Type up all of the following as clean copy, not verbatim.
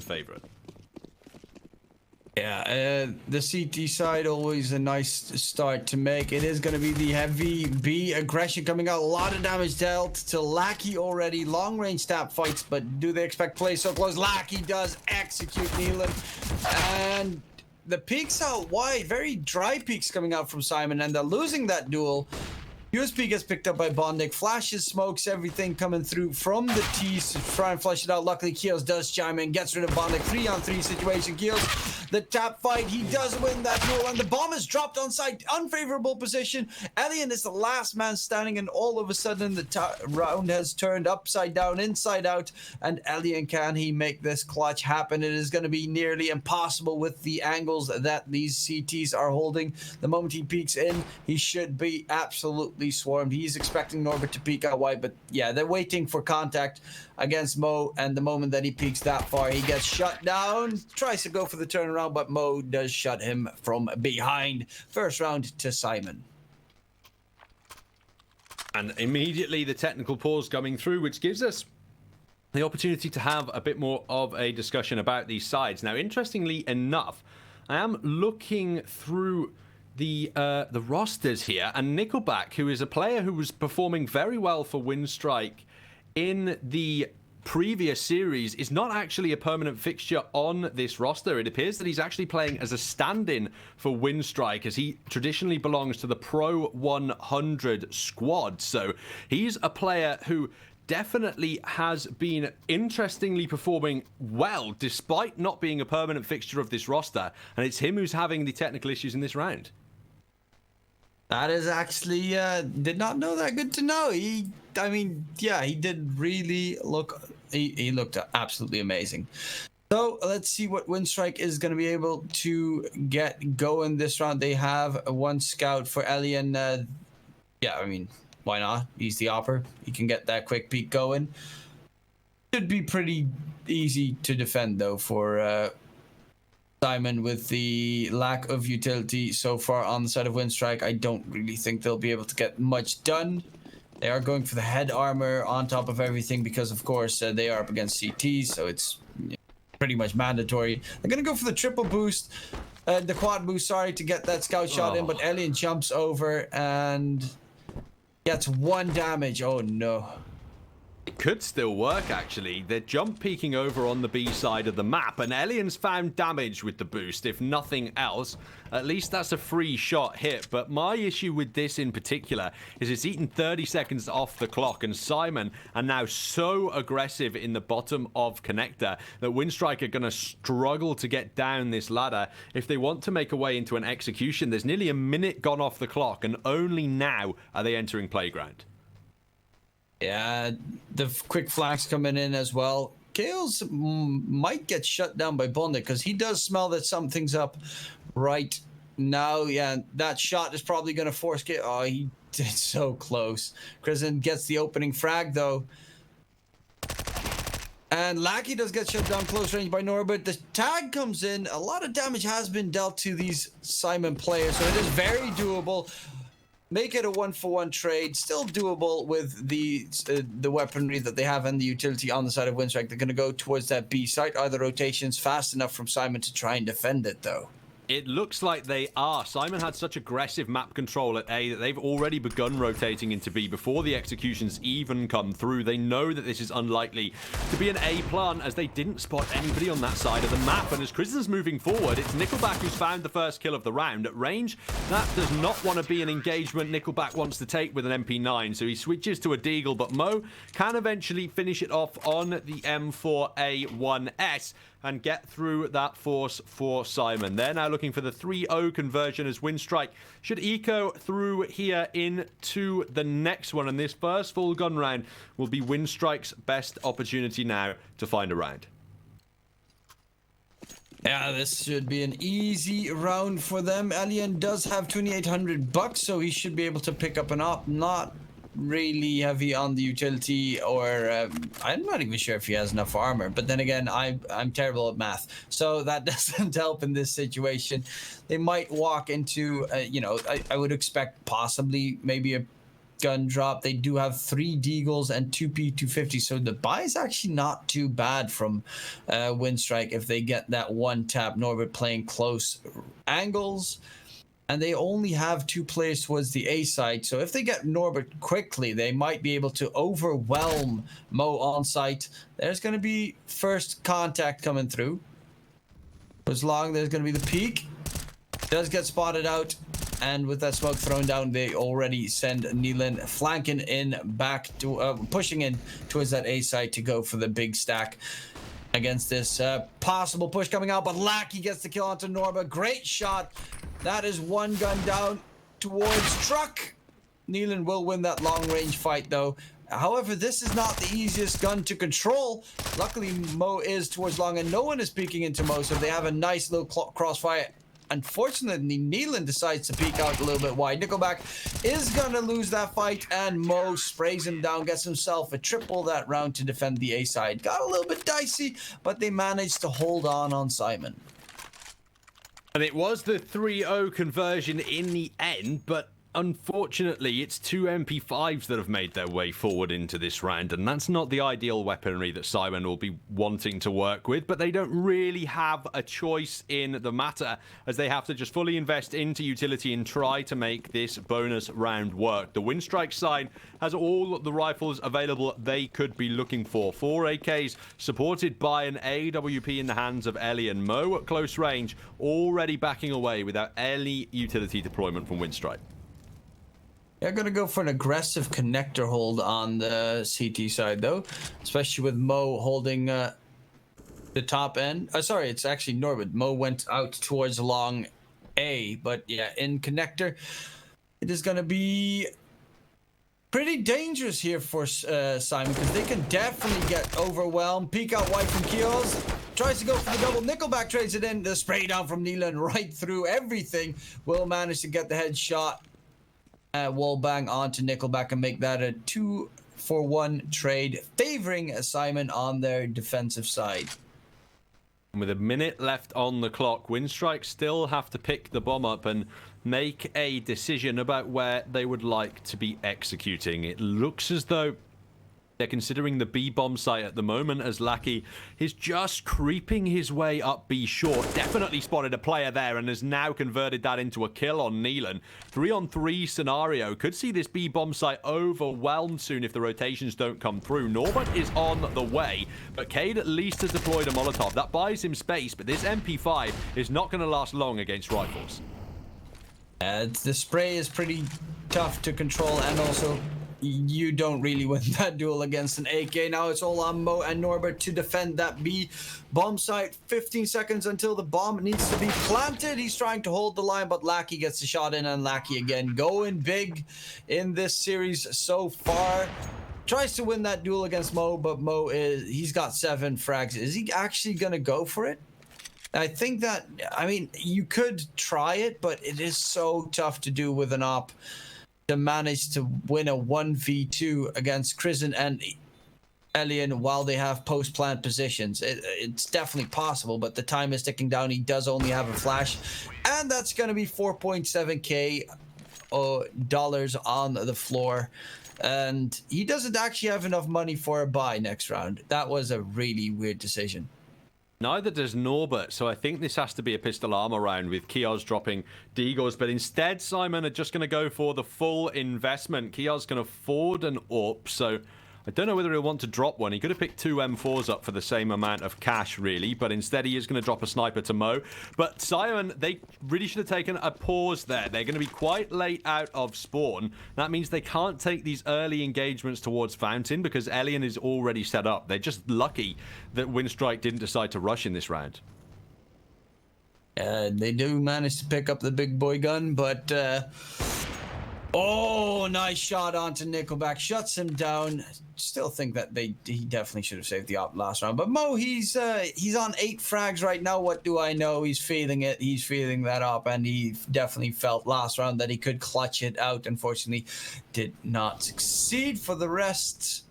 Simon's favorite. Yeah, the CT side always a nice start to make. It is going to be the heavy B aggression coming out. A lot of damage dealt to Lackey already. Long range tap fights, but do they expect play so close? Lackey does execute Neelan. And the peaks out wide. Very dry peaks coming out from Simon, and they're losing that duel. USP gets picked up by Bondic, flashes, smokes, everything coming through from the T's to try and flush it out. Luckily, Keels does chime in, gets rid of Bondic. 3-on-3 situation. Keels, the tap fight, he does win that duel, and the bomb is dropped on site. Unfavorable position. Elian is the last man standing, and all of a sudden, the round has turned upside down, inside out, and Elian, can he make this clutch happen? It is going to be nearly impossible with the angles that these CTs are holding. The moment he peeks in, he should be absolutely swarmed. He's expecting Norbert to peek out wide, but yeah, they're waiting for contact against Mo, and the moment that he peeks that far, he gets shut down. Tries to go for the turnaround, but Mo does shut him from behind. First round to Simon. And immediately the technical pause coming through, which gives us the opportunity to have a bit more of a discussion about these sides. Now, interestingly enough, I am looking through the rosters here, and Nickelback, who is a player who was performing very well for WINSTRIKE in the previous series, is not actually a permanent fixture on this roster. It appears that he's actually playing as a stand-in for WINSTRIKE, as he traditionally belongs to the Pro 100 squad. So he's a player who definitely has been interestingly performing well, despite not being a permanent fixture of this roster, and it's him who's having the technical issues in this round. That is actually, did not know that. Good to know. I mean, yeah, he did really look, he looked absolutely amazing. So let's see what WINSTRIKE is going to be able to get going this round. They have one scout for Elian. Yeah, I mean, why not? He's the opper. He can get that quick peek going. Should be pretty easy to defend, though, for Simon. With the lack of utility so far on the side of WINSTRIKE, I don't really think they'll be able to get much done. They are going for the head armor on top of everything because, of course, they are up against CTs, so it's pretty much mandatory. They're going to go for the triple boost, the quad boost, sorry, to get that scout shot in, but Elian jumps over and gets 1 damage. Oh, no. It could still work, actually. They're jump peeking over on the B side of the map, and Elian's found damage with the boost, if nothing else. At least that's a free shot hit, but my issue with this in particular is it's eaten 30 seconds off the clock, and Simon are now so aggressive in the bottom of connector that WINSTRIKE are going to struggle to get down this ladder if they want to make a way into an execution. There's nearly a minute gone off the clock, and only now are they entering playground. Yeah, the quick flags coming in as well. Gales might get shut down by Bondic because he does smell that something's up right now. Yeah, that shot is probably going to force Gale. Oh, he did so close. Kristen gets the opening frag, though. And Lackey does get shut down close range by Norbert. The tag comes in. A lot of damage has been dealt to these Simon players, so it is very doable. Make it a 1-for-1 trade. Still doable with the weaponry that they have and the utility on the side of WINSTRIKE. They're going to go towards that B site. Are the rotations fast enough from Simon to try and defend it, though? It looks like they are. Simon had such aggressive map control at A that they've already begun rotating into B before the executions even come through. They know that this is unlikely to be an A plant, as they didn't spot anybody on that side of the map. And as Kristen's moving forward, it's Nickelback who's found the first kill of the round. At range, that does not want to be an engagement Nickelback wants to take with an MP9, so he switches to a Deagle, but Mo can eventually finish it off on the M4A1S and get through that force for Simon. They're now looking for the 3-0 conversion as WINSTRIKE should eco through here into the next one. And this first full gun round will be WINSTRIKE's best opportunity now to find a round. Yeah, this should be an easy round for them. Elian does have 2,800 bucks, so he should be able to pick up an op. Not really heavy on the utility, or I'm not even sure if he has enough armor, but then again, I'm terrible at math, so that doesn't help in this situation. They might walk into you know, I would expect possibly maybe a gun drop. They do have 3 Deagles and 2 P250, so the buy is actually not too bad from WINSTRIKE if they get that one tap. Norbert playing close angles, and they only have 2 players towards the A side, so if they get Norbert quickly, they might be able to overwhelm Mo on site. There's going to be first contact coming through. As long there's going to be the peak. Does get spotted out, and with that smoke thrown down, they already send Neelan flanking in back to pushing in towards that A side to go for the big stack against this possible push coming out. But Lackey gets the kill onto Norba. Great shot. That is 1 gun down towards Truck. Neelan will win that long range fight though. However, this is not the easiest gun to control. Luckily, Mo is towards long, and no one is peeking into Mo, so they have a nice little crossfire. Unfortunately, Neelan decides to peek out a little bit wide. Nickelback is going to lose that fight, and Mo sprays him down, gets himself a triple that round to defend the A side. Got a little bit dicey, but they managed to hold on SYMAN. And it was the 3-0 conversion in the end, but unfortunately, it's 2 MP5s that have made their way forward into this round, and that's not the ideal weaponry that SYMAN will be wanting to work with, but they don't really have a choice in the matter, as they have to just fully invest into utility and try to make this bonus round work. The WINSTRIKE side has all the rifles available they could be looking for. 4 AKs supported by an AWP in the hands of Ellie, and Mo at close range already backing away without any utility deployment from WINSTRIKE. They're going to go for an aggressive connector hold on the CT side, though, especially with Mo holding the top end. Sorry, it's actually Norbert. Mo went out towards long A, but yeah, in connector, it is going to be pretty dangerous here for SYMAN, because they can definitely get overwhelmed. Peek out wide from Kios. Tries to go for the double. Nickelback trades it in. The spray down from Neelan right through everything. Will manage to get the headshot. Wall bang onto Nickelback and make that a 2-for-1 trade, favoring SYMAN on their defensive side. With a minute left on the clock, WINSTRIKE still have to pick the bomb up and make a decision about where they would like to be executing. It looks as though they're considering the B bomb site at the moment, as Lackey is just creeping his way up B short. Definitely spotted a player there and has now converted that into a kill on Neelan. 3-on-3 scenario. Could see this B bomb site overwhelmed soon if the rotations don't come through. Norbert is on the way, but Cade at least has deployed a Molotov. That buys him space, but this MP5 is not going to last long against rifles. The spray is pretty tough to control, and also you don't really win that duel against an AK. Now it's all on Mo and Norbert to defend that B bomb site. 15 seconds until the bomb needs to be planted. He's trying to hold the line, but Lackey gets the shot in, and Lackey again going big in this series so far. Tries to win that duel against Mo, but he's got 7 frags. Is he actually gonna go for it? I think that, I mean, you could try it, but it is so tough to do with an op to manage to win a 1v2 against Krisen and Elian while they have post-plant positions. It's definitely possible, but the time is ticking down. He does only have a flash, and that's going to be 4.7k dollars on the floor. And he doesn't actually have enough money for a buy next round. That was a really weird decision. Neither does Norbert, so I think this has to be a pistol armor round with Kios dropping Deagles, but instead SYMAN are just going to go for the full investment. Kios can afford an AWP, so I don't know whether he'll want to drop one. He could have picked 2 M4s up for the same amount of cash, really, but instead he is going to drop a sniper to Mo. But SYMAN, they really should have taken a pause there. They're going to be quite late out of spawn. That means they can't take these early engagements towards Fountain because Elian is already set up. They're just lucky that WINSTRIKE didn't decide to rush in this round. They do manage to pick up the big boy gun, but oh, nice shot onto Nickelback. Shuts him down. Still think that he definitely should have saved the op last round. But Mo, he's on 8 frags right now. What do I know? He's feeling it. He's feeling that op, and he definitely felt last round that he could clutch it out. Unfortunately, did not succeed. For the rest,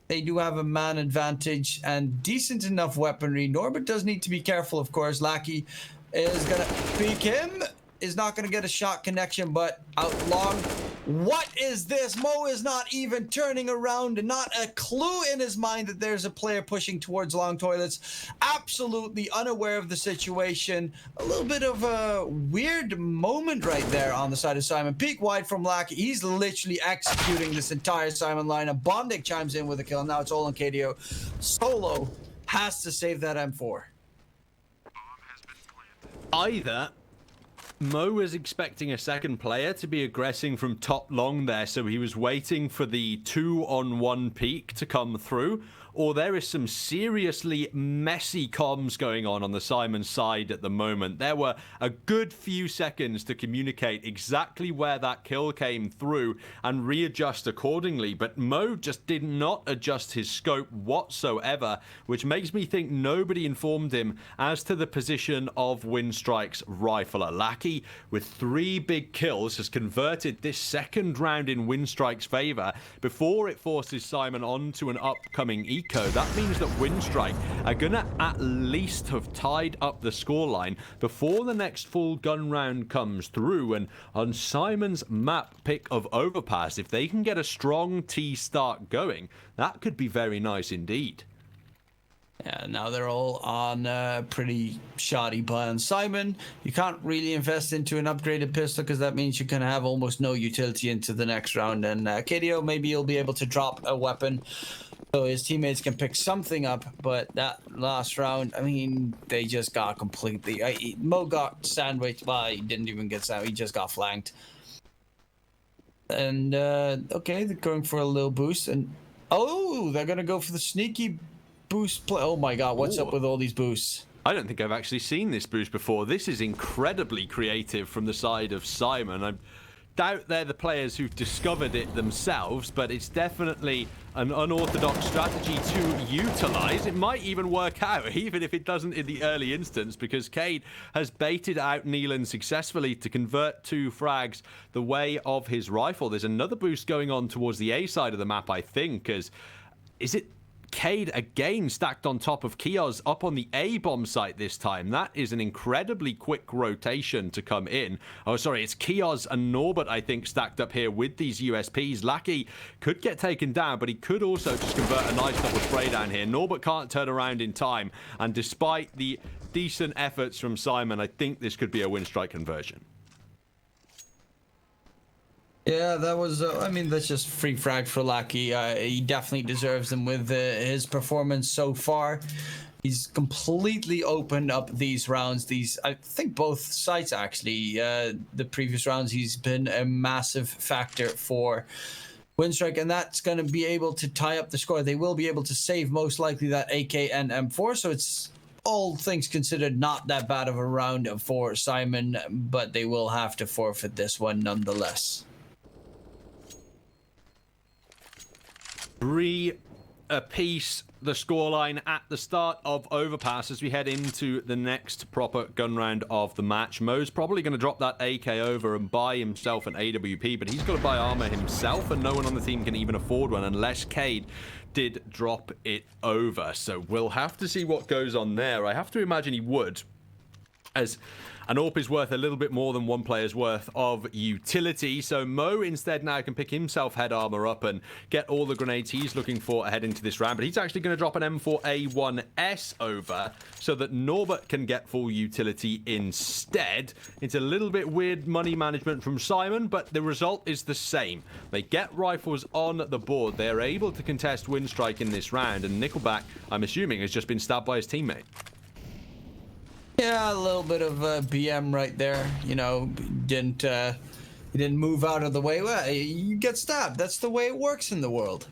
they do have a man advantage and decent enough weaponry. Norbert does need to be careful, of course. Lackey is gonna peek him. Is not gonna get a shot connection, but out long. What is this? Mo is not even turning around, and not a clue in his mind that there's a player pushing towards long toilets. Absolutely unaware of the situation. A little bit of a weird moment right there on the side of Simon. Peek wide from Lackey. He's literally executing this entire Simon lineup. Bondic chimes in with a kill. Now it's all on KDO. Solo has to save that M4. Either Mo was expecting a second player to be aggressing from top long there, so he was waiting for the 2-on-1 peak to come through, or there is some seriously messy comms going on the Simon side at the moment. There were a good few seconds to communicate exactly where that kill came through and readjust accordingly, but Mo just did not adjust his scope whatsoever, which makes me think nobody informed him as to the position of WINSTRIKE's rifler. Lackey, with 3 big kills, has converted this second round in WINSTRIKE's favor before it forces Simon onto an upcoming eco. That means that WINSTRIKE are gonna at least have tied up the scoreline before the next full gun round comes through. And on Simon's map pick of Overpass, if they can get a strong T start going, that could be very nice indeed. Yeah, now they're all on pretty shoddy buy on Simon. You can't really invest into an upgraded pistol because that means you can have almost no utility into the next round. And KDO, maybe he'll be able to drop a weapon so his teammates can pick something up. But that last round, I mean, they just got completely... Mo got sandwiched. Well, he didn't even get sandwiched. He just got flanked. And, okay, they're going for a little boost. And, oh, they're going to go for the sneaky boost play. Oh my god, what's up with all these boosts? I don't think I've actually seen this boost before. This is incredibly creative from the side of Simon. I doubt they're the players who've discovered it themselves, but it's definitely an unorthodox strategy to utilize. It might even work out, even if it doesn't in the early instance, because Cade has baited out Neelan successfully to convert 2 frags the way of his rifle. There's another boost going on towards the A side of the map, I think, is it Cade again stacked on top of Kioz up on the A-bomb site this time. That is an incredibly quick rotation to come in. Oh, sorry, it's Kioz and Norbert, I think, stacked up here with these USPs. Lackey could get taken down, but he could also just convert a nice double spray down here. Norbert can't turn around in time, and despite the decent efforts from Simon, I think this could be a WINSTRIKE conversion. Yeah, that was, I mean, that's just free frag for Lackey. He definitely deserves them with his performance so far. He's completely opened up these rounds. I think both sides, actually. The previous rounds, he's been a massive factor for WINSTRIKE, and that's going to be able to tie up the score. They will be able to save, most likely, that AK and M4, so it's, all things considered, not that bad of a round for Simon, but they will have to forfeit this one nonetheless. 3 apiece, the scoreline at the start of Overpass as we head into the next proper gun round of the match. Mo's probably going to drop that AK over and buy himself an AWP, but he's got to buy armor himself, and no one on the team can even afford one unless Cade did drop it over. So we'll have to see what goes on there. I have to imagine he would, as an AWP is worth a little bit more than one player's worth of utility. So Mo instead now can pick himself head armor up and get all the grenades he's looking for ahead into this round. But he's actually going to drop an M4A1S over so that Norbert can get full utility instead. It's a little bit weird money management from Simon, but the result is the same. They get rifles on the board. They're able to contest WINSTRIKE in this round, and Nickelback, I'm assuming, has just been stabbed by his teammate. Yeah, a little bit of BM right there. You know, he didn't move out of the way. Well, you get stabbed. That's the way it works in the world.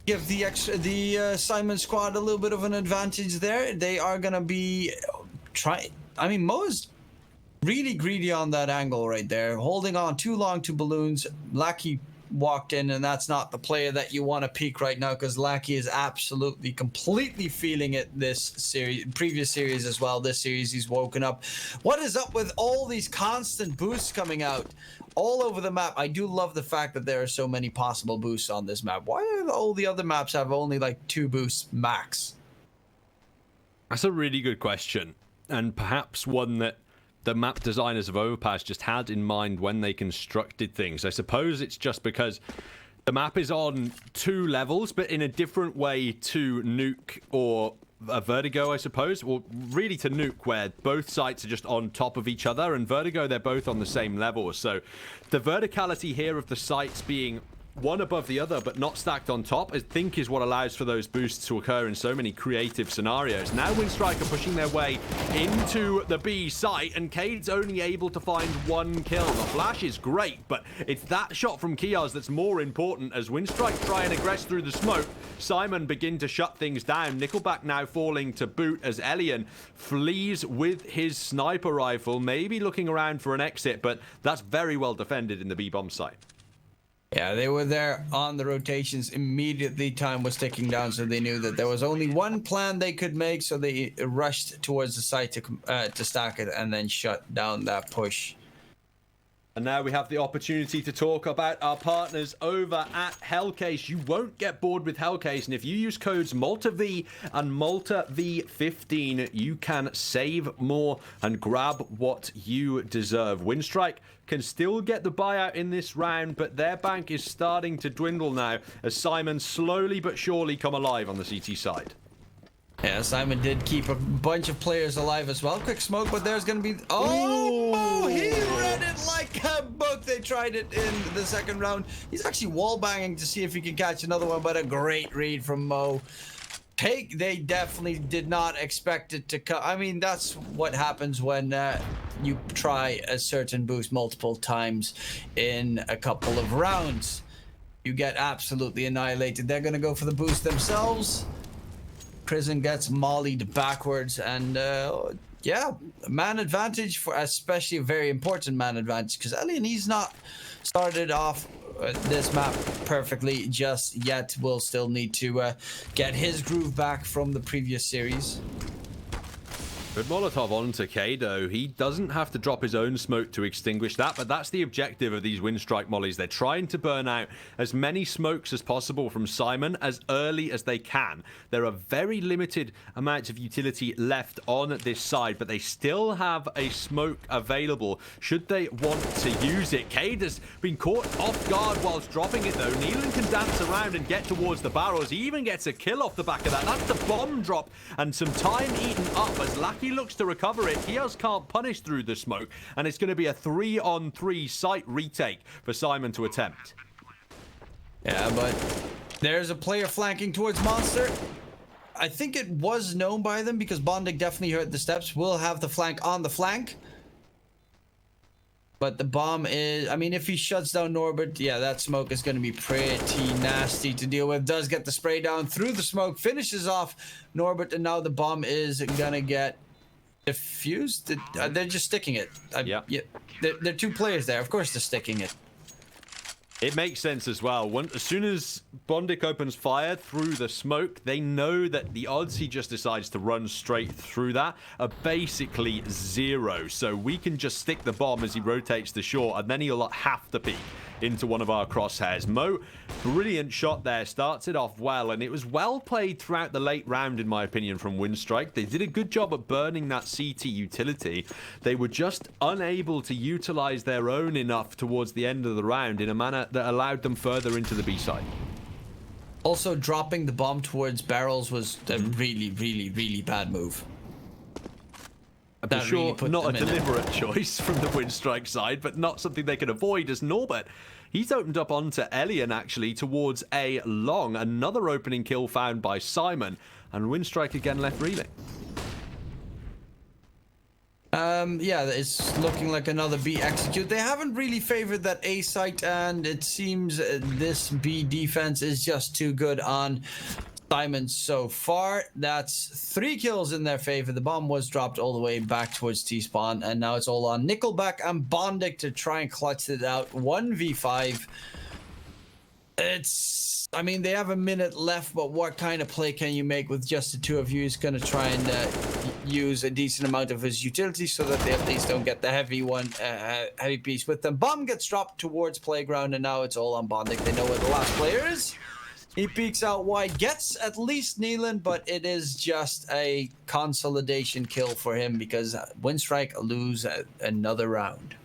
Give the Simon squad a little bit of an advantage there. They are gonna be trying. I mean, Mo's really greedy on that angle right there, holding on too long to balloons. Lackey walked in, and that's not the player that you want to peak right now, because Lackey is absolutely completely feeling it this series, previous series as well. This series he's woken up. What is up with all these constant boosts coming out all over the map? I do love the fact that there are so many possible boosts on this map. Why do all the other maps have only like 2 boosts max? That's a really good question, and perhaps one that the map designers of Overpass just had in mind when they constructed things. I suppose it's just because the map is on 2 levels, but in a different way to Nuke or a Vertigo, I suppose. Or really to Nuke, where both sites are just on top of each other, and Vertigo, they're both on the same level. So the verticality here of the sites being one above the other but not stacked on top, I think is what allows for those boosts to occur in so many creative scenarios. Now WINSTRIKE are pushing their way into the B site, and Cade's only able to find 1 kill. The flash is great, but it's that shot from Kiaz that's more important as WINSTRIKE try and aggress through the smoke. SYMAN begin to shut things down. Nickelback now falling to boot as Elian flees with his sniper rifle, maybe looking around for an exit, but that's very well defended in the B-bomb site. Yeah, they were there on the rotations immediately. Time was ticking down, so they knew that there was only one plan they could make, so they rushed towards the site to stack it and then shut down that push. And now we have the opportunity to talk about our partners over at Hellcase. You won't get bored with Hellcase, and if you use codes MaltaV and MaltaV15, you can save more and grab what you deserve. WINSTRIKE can still get the buyout in this round, but their bank is starting to dwindle now as SYMAN slowly but surely come alive on the CT side. Yeah, SYMAN did keep a bunch of players alive as well. Quick smoke, but there's going to be... Oh, he read it like a book. They tried it in the second round. He's actually wall-banging to see if he can catch another one, but a great read from Mo. They definitely did not expect it to come. I mean, that's what happens when you try a certain boost multiple times in a couple of rounds. You get absolutely annihilated. They're going to go for the boost themselves. Prison gets mollied backwards, and yeah, man advantage, for especially a very important man advantage, because Elian, he's not started off this map perfectly just yet. Will still need to get his groove back from the previous series. Good Molotov onto Kado. He doesn't have to drop his own smoke to extinguish that, but that's the objective of these WINSTRIKE mollies. They're trying to burn out as many smokes as possible from SYMAN as early as they can. There are very limited amounts of utility left on this side, but they still have a smoke available should they want to use it. Cade has been caught off guard whilst dropping it though. Nealon can dance around and get towards the barrels. He even gets a kill off the back of that. That's the bomb drop and some time eaten up as Lackey looks to recover it. Kiaz can't punish through the smoke, and it's going to be a 3-on-3 site retake for SYMAN to attempt. Yeah, but there's a player flanking towards Monster. I think it was known by them because Bondic definitely heard the steps. We'll have the flank on the flank. But the bomb is... I mean, if he shuts down Norbert, yeah, that smoke is going to be pretty nasty to deal with. Does get the spray down through the smoke, finishes off Norbert, and now the bomb is going to get diffused. They're just sticking it. Yeah, there are 2 players there. Of course they're sticking it. It makes sense as well. As soon as Bondic opens fire through the smoke, they know that the odds he just decides to run straight through that are basically 0. So we can just stick the bomb as he rotates the short, and then he'll have to peek into one of our crosshairs. Mo, brilliant shot there, starts it off well, and it was well played throughout the late round, in my opinion, from WINSTRIKE. They did a good job at burning that CT utility. They were just unable to utilize their own enough towards the end of the round in a manner that allowed them further into the B side. Also, dropping the bomb towards barrels was a really, really, really bad move. For sure, not a deliberate choice from the WINSTRIKE side, but not something they can avoid as Norbert. He's opened up onto Elian, actually, towards A long. Another opening kill found by SYMAN, and WINSTRIKE again left reeling. Yeah, it's looking like another B execute. They haven't really favored that A site, and it seems this B defense is just too good on SYMAN so far. That's 3 kills in their favor. The bomb was dropped all the way back towards T-spawn, and now it's all on Nickelback and Bondic to try and clutch it out. 1v5. I mean, they have a minute left, but what kind of play can you make with just the 2 of you? He's going to try and use a decent amount of his utility so that they at least don't get the heavy piece with them. Bomb gets dropped towards Playground, and now it's all on Bondic. They know where the last player is. He peeks out wide, gets at least Neelan, but it is just a consolidation kill for him because WINSTRIKE lose another round.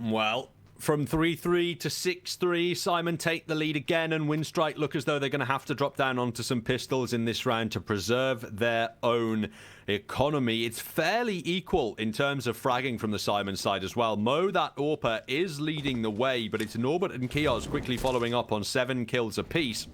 Well, from 3-3 to 6-3, Simon take the lead again, and WINSTRIKE look as though they're going to have to drop down onto some pistols in this round to preserve their own economy. It's fairly equal in terms of fragging from the Simon side as well. Mo, that AWPer, is leading the way, but it's Norbert and Kios quickly following up on 7 kills apiece.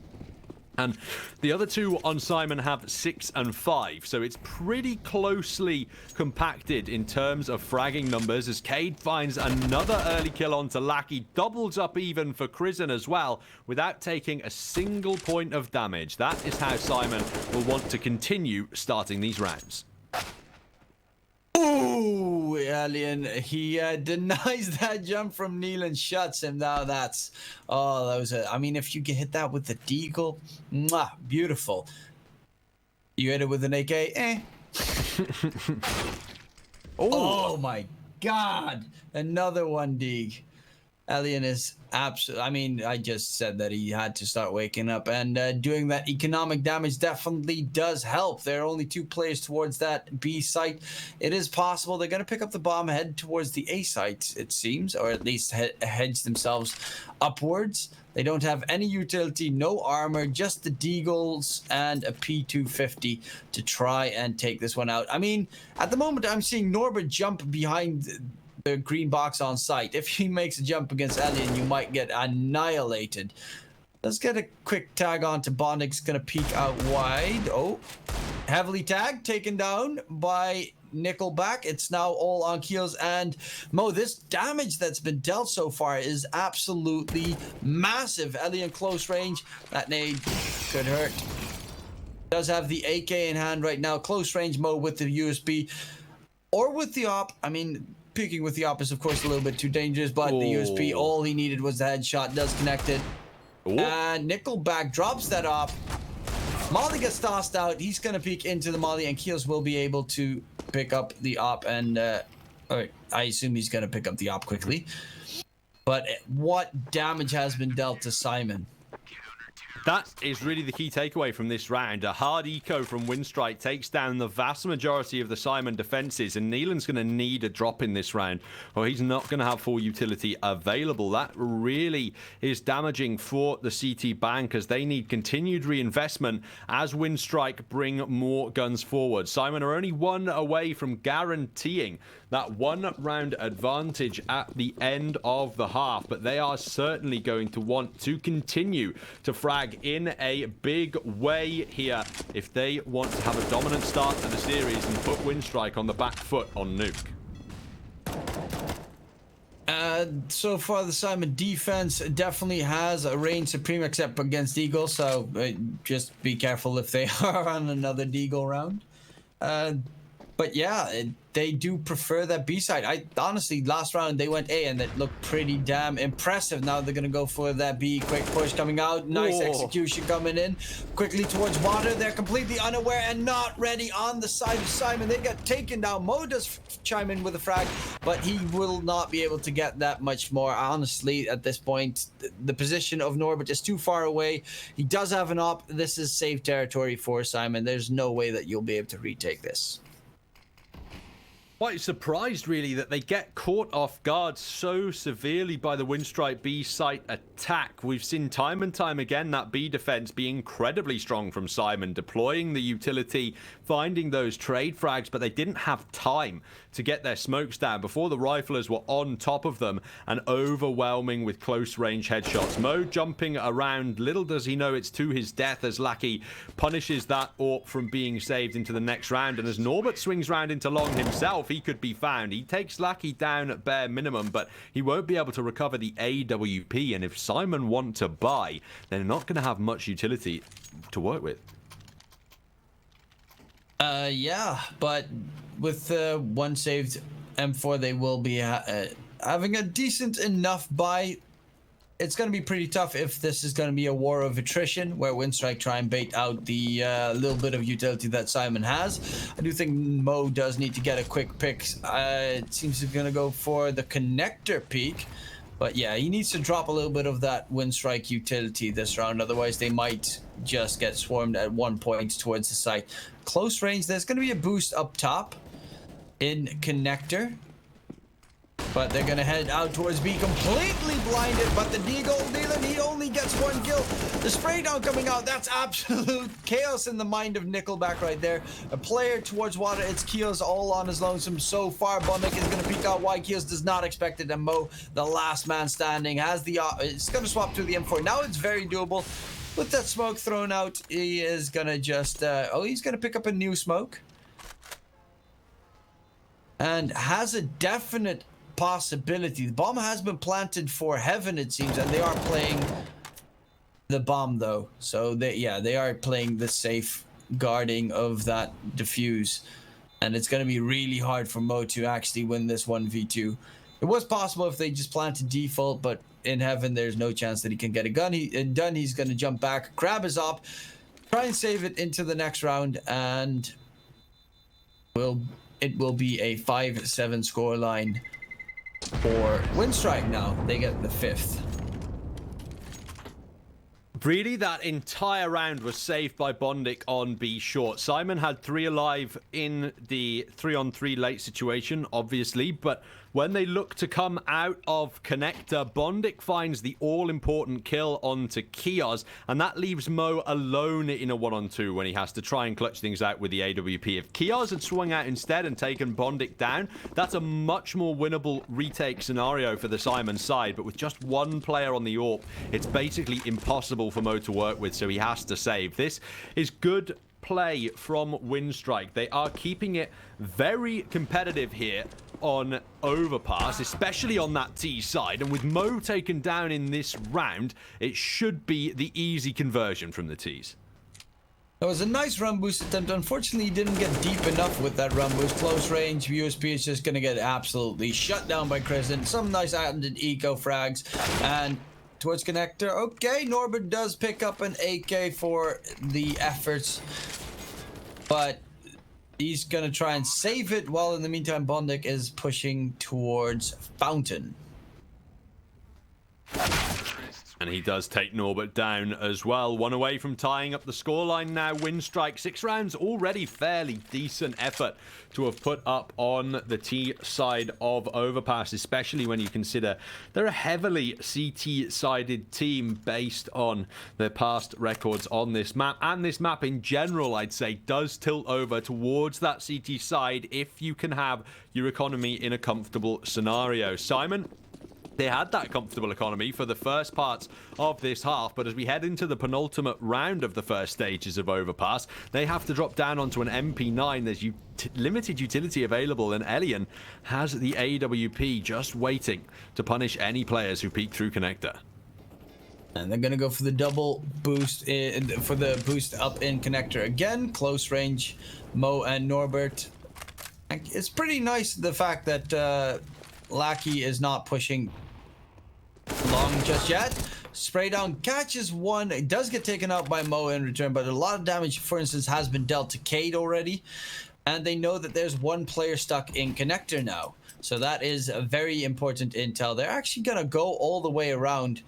And the other two on Simon have 6 and 5, so it's pretty closely compacted in terms of fragging numbers as Cade finds another early kill onto Lackey, doubles up even for Krisen as well, without taking a single point of damage. That is how Simon will want to continue starting these rounds. Ooh, Alien, he denies that jump from Neelan, shuts him. Now that's, oh, that was a, I mean, if you get hit that with the deagle, mwah, beautiful. You hit it with an AK, eh. Oh my god, another one, Deeg. Alien is absolutely, I mean, I just said that he had to start waking up, and doing that economic damage definitely does help. There are only 2 players towards that B site. It is possible they're going to pick up the bomb, head towards the A site, it seems, or at least hedge themselves upwards. They don't have any utility, no armor, just the deagles and a P250 to try and take this one out. I mean, at the moment, I'm seeing Norbert jump behind the green box on site. If he makes a jump against Alien, you might get annihilated. Let's get a quick tag on to Bondix. Gonna peek out wide. Oh, heavily tagged, taken down by Nickelback. It's now all on Keels and Mo. This damage that's been dealt so far is absolutely massive. Alien close range. That nade could hurt. Does have the AK in hand right now. Close range Mo with the USB or with the op. I mean, peeking with the op is of course a little bit too dangerous, but the USB, all he needed was the headshot. Does connect it. And Nickelback drops that op. Molly gets tossed out. He's gonna peek into the Molly, and Keels will be able to pick up the op, and I assume he's gonna pick up the op quickly. But what damage has been dealt to Simon? That is really the key takeaway from this round. A hard eco from WINSTRIKE takes down the vast majority of the Simon defenses, and Neelan's going to need a drop in this round, or he's not going to have full utility available. That really is damaging for the CT bank, as they need continued reinvestment as WINSTRIKE bring more guns forward. Simon are only 1 away from guaranteeing that 1 round advantage at the end of the half, but they are certainly going to want to continue to frag in a big way here if they want to have a dominant start to the series and put WINSTRIKE on the back foot on Nuke. So far the Simon defense definitely has a reign supreme except against Deagle, so just be careful if they are on another Deagle round. But yeah, they do prefer that B side. I honestly, last round they went A and it looked pretty damn impressive. Now they're gonna go for that B. Quick push coming out. Nice execution coming in. Quickly towards water. They're completely unaware and not ready on the side of Simon. They got taken down. Mo does chime in with a frag, but he will not be able to get that much more. Honestly, at this point, the position of Norbert is too far away. He does have an op. This is safe territory for Simon. There's no way that you'll be able to retake this. Quite surprised, really, that they get caught off guard so severely by the WINSTRIKE B site attack. We've seen time and time again that B defense be incredibly strong from Simon, deploying the utility, finding those trade frags, but they didn't have time to get their smokes down before the riflers were on top of them and overwhelming with close range headshots. Mo jumping around, little does he know it's to his death as Lackey punishes that AWP from being saved into the next round, and as Norbert swings round into long himself, he could be found. He takes Lackey down at bare minimum, but he won't be able to recover the AWP, and if Simon want to buy, they're not going to have much utility to work with. Yeah, but with one saved M4, they will be having a decent enough buy. It's going to be pretty tough if this is going to be a war of attrition, where WINSTRIKE try and bait out the little bit of utility that Simon has. I do think Mo does need to get a quick pick. It seems he's going to go for the connector peak. But yeah, he needs to drop a little bit of that WINSTRIKE utility this round. Otherwise, they might just get swarmed at one point towards the site. Close range, there's going to be a boost up top in connector. But they're going to head out towards B, completely blinded. But the Deagle, Dylan, he only gets one kill. The spray down coming out, that's absolute chaos in the mind of Nickelback right there. A player towards water, it's Keels all on his lonesome so far. Bondic is going to peek out wide. Keels does not expect it. And Mo, the last man standing, has the... it's going to swap to the M4. Now it's very doable. With that smoke thrown out, he is going to just... he's going to pick up a new smoke. And has a definite possibility. The bomb has been planted for heaven, it seems, and they are playing the bomb though. So they are playing the safe guarding of that defuse, and it's going to be really hard for Mo to actually win this 1v2. It was possible if they just planted default, but in heaven there's no chance that he can get a gun. He's going to jump back, grab his op, try and save it into the next round, and it will be a 5-7 scoreline for WINSTRIKE. Now they get the 5th. Really, that entire round was saved by Bondic on B short. Simon had 3 alive in the 3-on-3 late situation, obviously, but when they look to come out of connector, Bondic finds the all-important kill onto Kios, and that leaves Mo alone in a 1-on-2 when he has to try and clutch things out with the AWP. If Kios had swung out instead and taken Bondic down, that's a much more winnable retake scenario for the Simon side, but with just one player on the AWP, it's basically impossible for Mo to work with, so he has to save. This is good play from WINSTRIKE. They are keeping it very competitive here on overpass, especially on that T side, and with Mo taken down in this round, it should be the easy conversion from the Ts. That was a nice run boost attempt. Unfortunately, he didn't get deep enough with that run boost. Close range, USP is just going to get absolutely shut down by Crescent. Some nice added eco frags, and towards connector. Okay, Norbert does pick up an AK for the efforts, but he's gonna try and save it, while in the meantime Bondic is pushing towards Fountain. And he does take Norbert down as well. One away from tying up the scoreline now. WINSTRIKE, 6 rounds, already fairly decent effort to have put up on the T side of overpass, especially when you consider they're a heavily CT-sided team based on their past records on this map. And this map in general, I'd say, does tilt over towards that CT side if you can have your economy in a comfortable scenario. Simon, they had that comfortable economy for the first parts of this half, but as we head into the penultimate round of the first stages of overpass, they have to drop down onto an MP9. There's limited utility available, and Elian has the AWP just waiting to punish any players who peek through connector. And they're gonna go for the double boost for the boost up in connector again. Close range, Mo and Norbert. It's pretty nice the fact that Lackey is not pushing long just yet. Spray down catches one. It does get taken out by Mo in return, but a lot of damage, for instance, has been dealt to Cade already, and they know that there's one player stuck in connector now, so that is a very important intel. They're actually gonna go all the way around,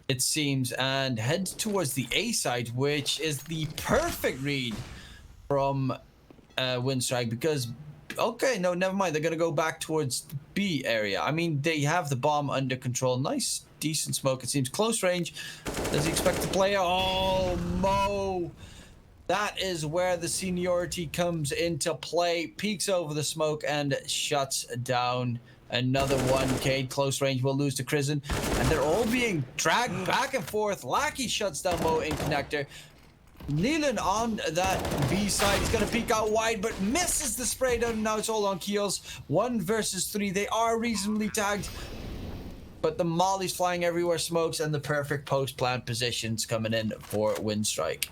it seems, and head towards the A side, which is the perfect read from WINSTRIKE, because okay, no, never mind. They're going to go back towards the B area. I mean, they have the bomb under control. Nice, decent smoke, it seems. Close range. Does he expect the player? Oh, Mo. That is where the seniority comes into play. Peeks over the smoke and shuts down another one. Cade, close range, will lose to Crizzen. And they're all being dragged back and forth. Lackey shuts down Mo in connector. Nealon on that B side. He's going to peek out wide, but misses the spray down. Now it's all on Keels. 1 versus 3. They are reasonably tagged, but the molly's flying everywhere, smokes, and the perfect post-plant positions coming in for WINSTRIKE.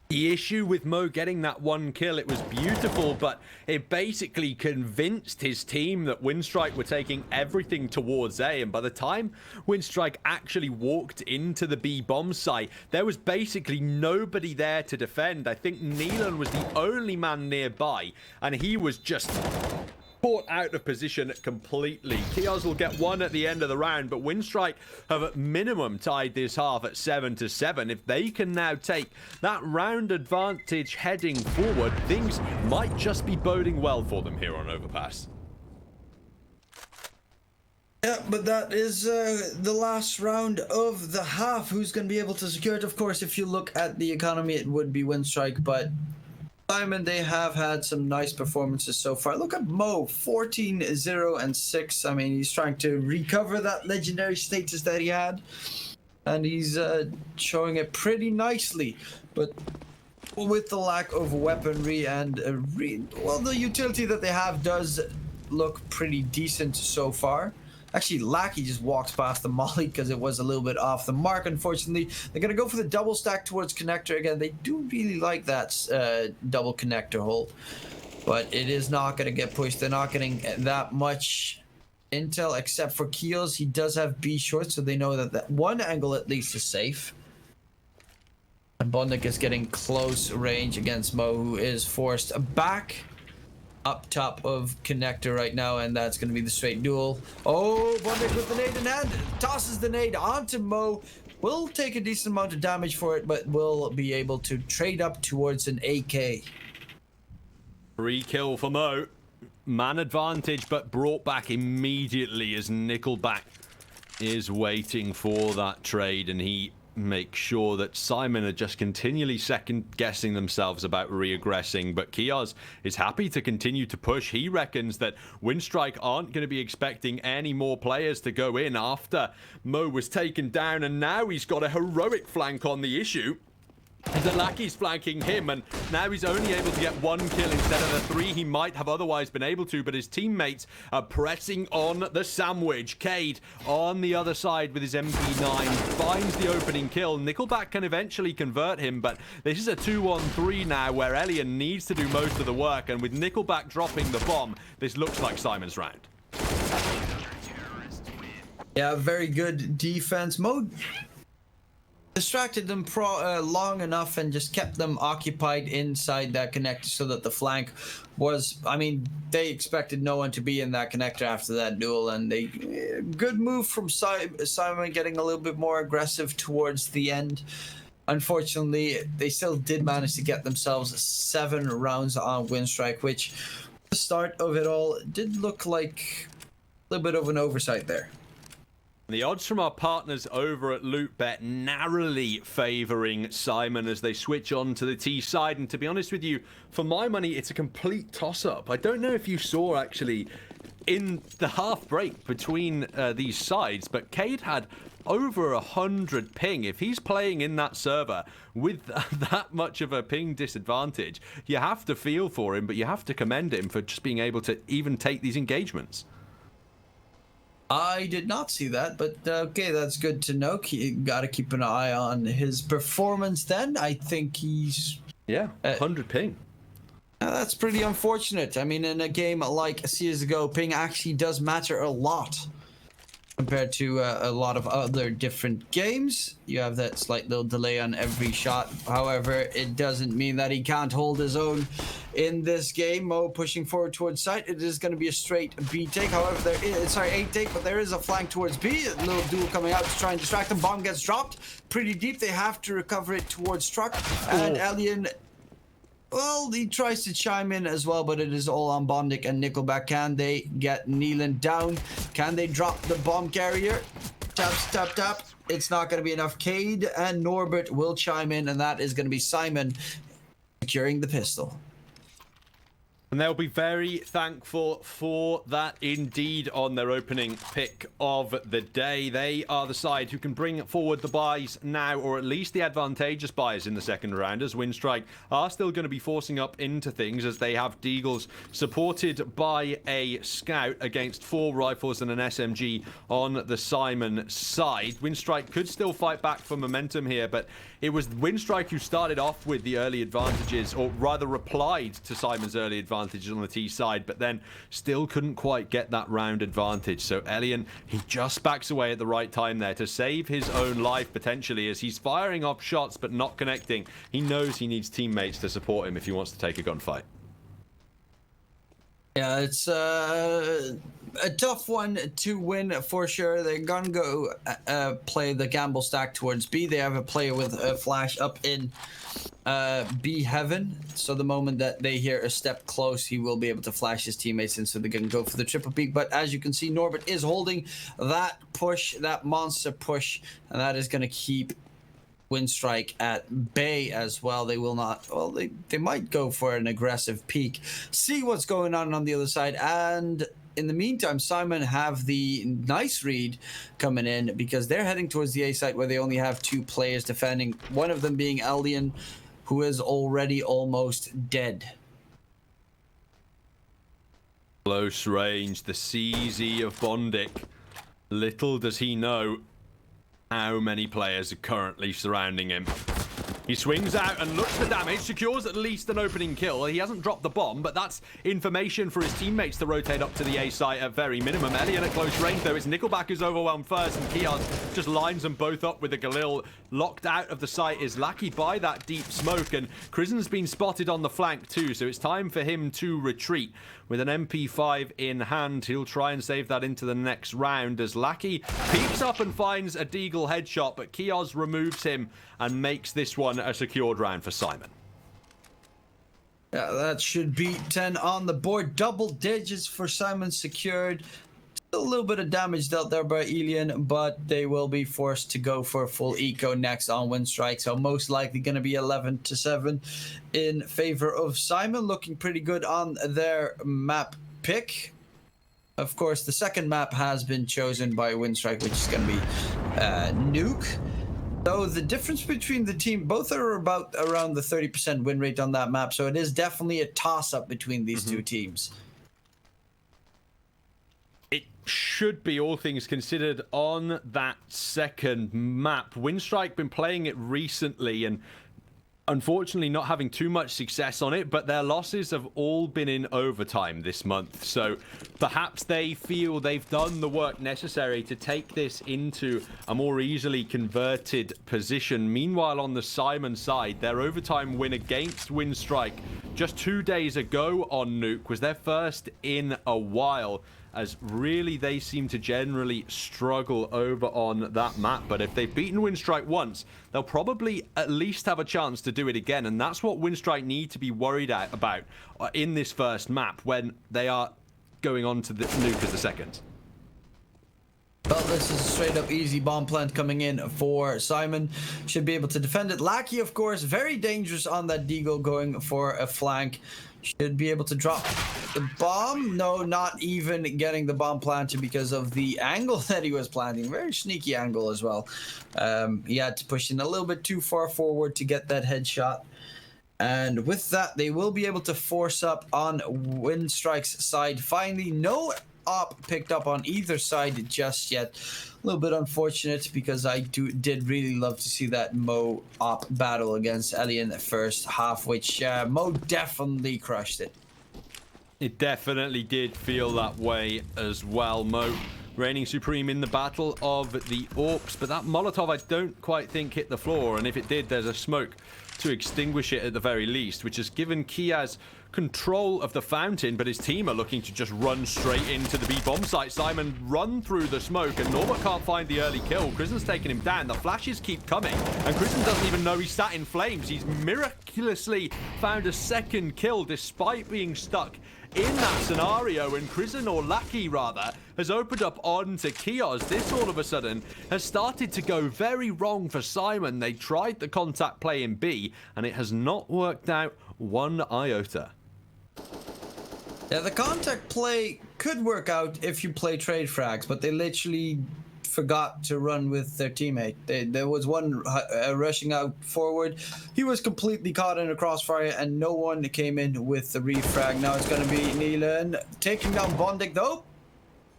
The issue with Mo getting that 1 kill, it was beautiful, but it basically convinced his team that WINSTRIKE were taking everything towards A, and by the time WINSTRIKE actually walked into the B bomb site, there was basically nobody there to defend. I think Nealon was the only man nearby, and he was just caught out of position completely. Kios will get one at the end of the round, but WINSTRIKE have at minimum tied this half at 7-7. If they can now take that round advantage heading forward, things might just be boding well for them here on Overpass. Yeah, but that is the last round of the half. Who's going to be able to secure it? Of course, if you look at the economy, it would be WINSTRIKE, but Simon, they have had some nice performances so far. Look at Mo, 14-0-6. I mean, he's trying to recover that legendary status that he had, and he's showing it pretty nicely. But with the lack of weaponry and the utility that they have does look pretty decent so far. Actually, Lackey just walks past the molly because it was a little bit off the mark, unfortunately. They're going to go for the double stack towards connector again. They do really like that double connector hold, but it is not going to get pushed. They're not getting that much intel except for Keels. He does have B short, so they know that that one angle at least is safe. And Bondik is getting close range against Mo, who is forced back up top of connector right now, and that's going to be the straight duel. Oh, Bondik with the nade in hand, tosses the nade onto Mo. Will take a decent amount of damage for it, but will be able to trade up towards an AK. Free kill for Mo. Man advantage, but brought back immediately as Nickelback is waiting for that trade, and he make sure that SYMAN are just continually second-guessing themselves about reaggressing, but Kios is happy to continue to push. He reckons that WINSTRIKE aren't going to be expecting any more players to go in after Mo was taken down, and now he's got a heroic flank on the issue. The Lackey's flanking him, and now he's only able to get one kill instead of the three he might have otherwise been able to, but his teammates are pressing on the sandwich. Cade on the other side with his MP9 finds the opening kill. Nickelback can eventually convert him, but this is a 2-on-3 now where Elian needs to do most of the work, and with Nickelback dropping the bomb, this looks like SYMAN's round. Yeah, very good defense. Mo distracted them long enough and just kept them occupied inside that connector so that the flank was, I mean, they expected no one to be in that connector after that duel, and they good move from SYMAN getting a little bit more aggressive towards the end. Unfortunately, they still did manage to get themselves 7 rounds on WINSTRIKE, which the start of it all did look like a little bit of an oversight there. The odds from our partners over at LootBet narrowly favouring SYMAN as they switch on to the T side. And to be honest with you, for my money, it's a complete toss-up. I don't know if you saw actually in the half break between these sides, but Cade had over 100 ping. If he's playing in that server with that much of a ping disadvantage, you have to feel for him, but you have to commend him for just being able to even take these engagements. I did not see that, but okay, that's good to know. Got to keep an eye on his performance then. I think he's... Yeah, 100 ping. That's pretty unfortunate. I mean, in a game like CSGO, ping actually does matter a lot compared to a lot of other different games. You have that slight little delay on every shot. However, it doesn't mean that he can't hold his own in this game. Mo pushing forward towards site. It is going to be a straight B take. However, there is, sorry, A take, but there is a flank towards B. A little duel coming out to try and distract them. Bomb gets dropped pretty deep. They have to recover it towards truck. And Elian, well, he tries to chime in as well, but it is all on Bondik and Nickelback. Can they get Neelan down? Can they drop the bomb carrier? Tap, tap, tap. It's not going to be enough. Cade and Norbert will chime in, and that is going to be SYMAN securing the pistol. And they'll be very thankful for that indeed on their opening pick of the day. They are the side who can bring forward the buys now, or at least the advantageous buys in the second round, as WINSTRIKE are still going to be forcing up into things as they have Deagles supported by a scout against 4 rifles and an SMG on the SYMAN side. WINSTRIKE could still fight back for momentum here, but it was WINSTRIKE who started off with the early advantages, or rather replied to SYMAN's early advantages on the T side, but then still couldn't quite get that round advantage. So Elian, he just backs away at the right time there to save his own life potentially, as he's firing off shots but not connecting. He knows he needs teammates to support him if he wants to take a gunfight. Yeah, it's a tough one to win for sure. They're gonna go play the gamble stack towards B. They have a player with a flash up in B heaven. So the moment that they hear a step close, he will be able to flash his teammates in, so they can go for the triple peak. But as you can see, Norbert is holding that push, that monster push, and that is gonna keep WINSTRIKE at bay as well. They will not, well, they might go for an aggressive peak, see what's going on the other side. And in the meantime, SYMAN have the nice read coming in, because they're heading towards the A site, where they only have 2 players defending, one of them being Alien, who is already almost dead. Close range, the CZ of Bondic. Little does he know how many players are currently surrounding him. He swings out and looks for damage, secures at least an opening kill. He hasn't dropped the bomb, but that's information for his teammates to rotate up to the A site at very minimum. Elian at close range, though. It's Nickelback who's overwhelmed first, and Kiaz just lines them both up with a Galil. Locked out of the site is Lackey by that deep smoke, and Krisen's been spotted on the flank too, so it's time for him to retreat. With an MP5 in hand, he'll try and save that into the next round as Lackey peeks up and finds a Deagle headshot, but Kiaz removes him and makes this one a secured round for SYMAN. Yeah, that should be 10 on the board. Double digits for SYMAN secured. Still a little bit of damage dealt there by Elian, but they will be forced to go for a full eco next on WINSTRIKE. So most likely going to be 11-7 in favor of SYMAN. Looking pretty good on their map pick. Of course, the second map has been chosen by WINSTRIKE, which is going to be Nuke. So the difference between the team, both are about around the 30% win rate on that map. So it is definitely a toss-up between these two teams. It should be, all things considered, on that second map. WINSTRIKE been playing it recently and unfortunately not having too much success on it, but their losses have all been in overtime this month. So perhaps they feel they've done the work necessary to take this into a more easily converted position. Meanwhile, on the SYMAN side, their overtime win against WINSTRIKE just 2 days ago on Nuke was their first in a while, as really they seem to generally struggle over on that map. But if they've beaten WINSTRIKE once, they'll probably at least have a chance to do it again, and that's what WINSTRIKE need to be worried about in this first map when they are going on to the Nuke as the second. Well, this is a straight up easy bomb plant coming in for SYMAN. Should be able to defend it. Lackey, of course, very dangerous on that Deagle, going for a flank. Should be able to drop the bomb. No, not even getting the bomb planted because of the angle that he was planting. Very sneaky angle as well. He had to push in a little bit too far forward to get that headshot. And with that, they will be able to force up on WINSTRIKE's side. Finally, no op picked up on either side just yet. A little bit unfortunate, because I did really love to see that Mo op battle against Ellie in the first half, which Mo definitely crushed it. It definitely did feel that way as well. Mo reigning supreme in the battle of the AWPs, but that Molotov I don't quite think hit the floor, and if it did, there's a smoke to extinguish it at the very least, which has given Kiaz control of the fountain, but his team are looking to just run straight into the B-bomb site. SYMAN run through the smoke, and Norbert can't find the early kill. Krisen's taking him down. The flashes keep coming, and Krisen doesn't even know he's sat in flames. He's miraculously found a second kill despite being stuck in that scenario, and Krisen, or Lackey rather, has opened up onto Kiaz. This all of a sudden has started to go very wrong for SYMAN. They tried the contact play in B, and it has not worked out one iota. Yeah, the contact play could work out if you play trade frags, but they literally forgot to run with their teammate. There was one rushing out forward. He was completely caught in a crossfire, and no one came in with the refrag. Now it's going to be Neelan taking down Bondic, though.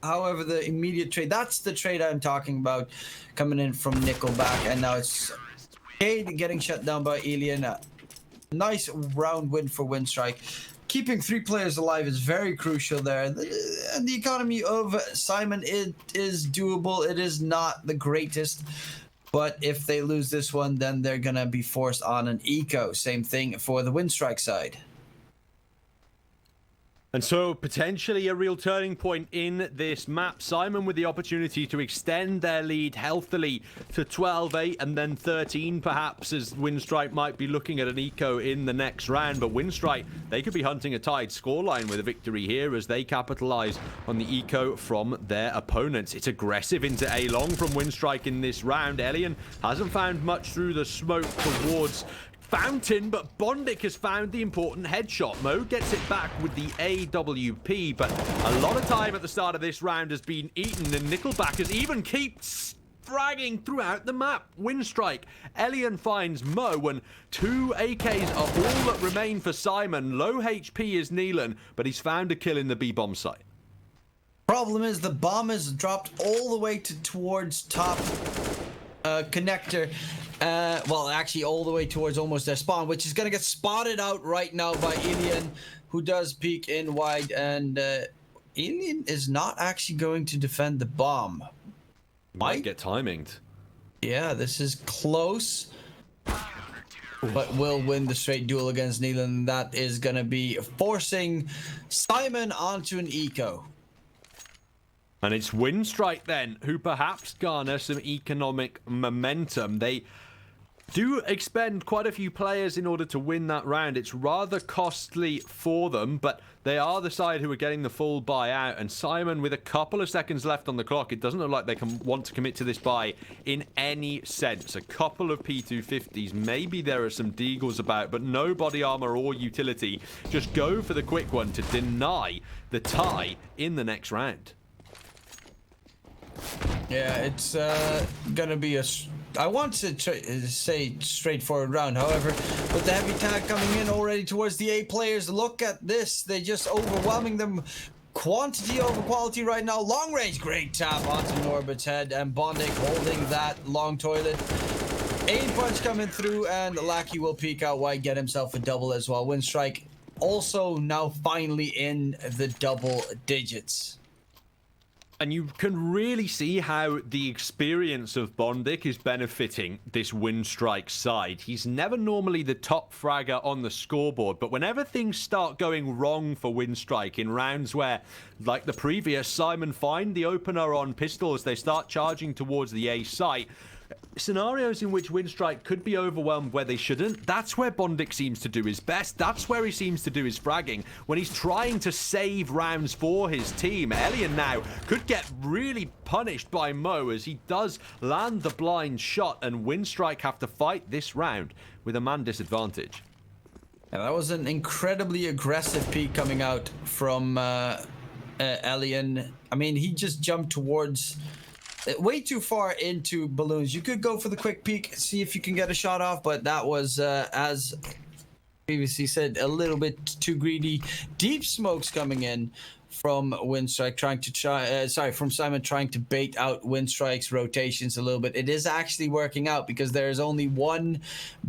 However, the immediate trade, that's the trade I'm talking about, coming in from Nickelback, and now it's Cade getting shut down by Elian. Nice round win for WINSTRIKE. Keeping 3 players alive is very crucial there. And the economy of SYMAN, it is doable. It is not the greatest. But if they lose this one, then they're going to be forced on an eco. Same thing for the WINSTRIKE side. And so, potentially a real turning point in this map. Simon with the opportunity to extend their lead healthily to 12-8 and then 13 perhaps, as WINSTRIKE might be looking at an eco in the next round. But WINSTRIKE, they could be hunting a tied scoreline with a victory here as they capitalize on the eco from their opponents. It's aggressive into A-long from WINSTRIKE in this round. Elian hasn't found much through the smoke towards Fountain, but bondik has found the important headshot. Mo gets it back with the AWP, but a lot of time at the start of this round has been eaten, and Nickelback has even keeps fragging throughout the map. WINSTRIKE, Elian finds Mo, and 2 AKs are all that remain for Simon. Low HP is Neelan, but he's found a kill in the B-bomb site. Problem is the bomb is dropped all the way towards top connector. Well, actually all the way towards almost their spawn, which is going to get spotted out right now by Elian, who does peek in wide, and Elian is not actually going to defend the bomb. Might get timinged. Yeah, this is close, but will win the straight duel against Neelan. That is going to be forcing Simon onto an eco. And it's WINSTRIKE then who perhaps garner some economic momentum. They do expend quite a few players in order to win that round. It's rather costly for them, but they are the side who are getting the full buyout. And Simon, with a couple of seconds left on the clock, it doesn't look like they can want to commit to this buy in any sense. A couple of P250s, maybe there are some deagles about, but no body armor or utility. Just go for the quick one to deny the tie in the next round. Yeah, it's gonna be a, I want to say straightforward round. However, with the heavy tag coming in already towards the A players, look at this. They're just overwhelming them. Quantity over quality right now. Long range, great tap onto Norbit's head, and bondik holding that long toilet. Aim punch coming through, and Lackey will peek out wide, get himself a double as well. WINSTRIKE also now finally in the double digits. And you can really see how the experience of bondik is benefiting this WINSTRIKE side. He's never normally the top fragger on the scoreboard, but whenever things start going wrong for WINSTRIKE in rounds where, like the previous, Simon find the opener on pistol as they start charging towards the A site, scenarios in which WINSTRIKE could be overwhelmed where they shouldn't, that's where bondik seems to do his best. That's where he seems to do his fragging, when he's trying to save rounds for his team. Elian now could get really punished by Mo as he does land the blind shot, and WINSTRIKE have to fight this round with a man disadvantage. And that was an incredibly aggressive peek coming out from Elian. I mean, he just jumped towards way too far into balloons. You could go for the quick peek, see if you can get a shot off, but that was, as previously said, a little bit too greedy. Deep smokes coming in from WINSTRIKE, from Simon trying to bait out WINSTRIKE's rotations a little bit. It is actually working out because there is only one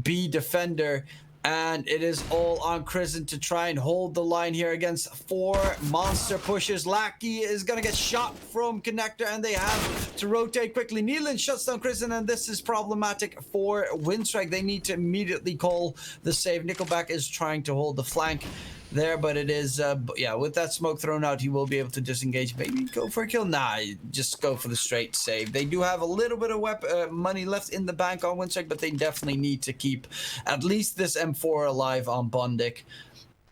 B defender, and it is all on Kristen to try and hold the line here against 4 monster pushes. Lackey is going to get shot from connector, and they have to rotate quickly. Neelan shuts down Kristen, and this is problematic for WINSTRIKE. They need to immediately call the save. Nickelback is trying to hold the flank there, but it is, yeah, with that smoke thrown out, he will be able to disengage. Maybe go for a kill. Nah, just go for the straight save. They do have a little bit of money left in the bank on WINSTRIKE, but they definitely need to keep at least this M4 alive on bondik.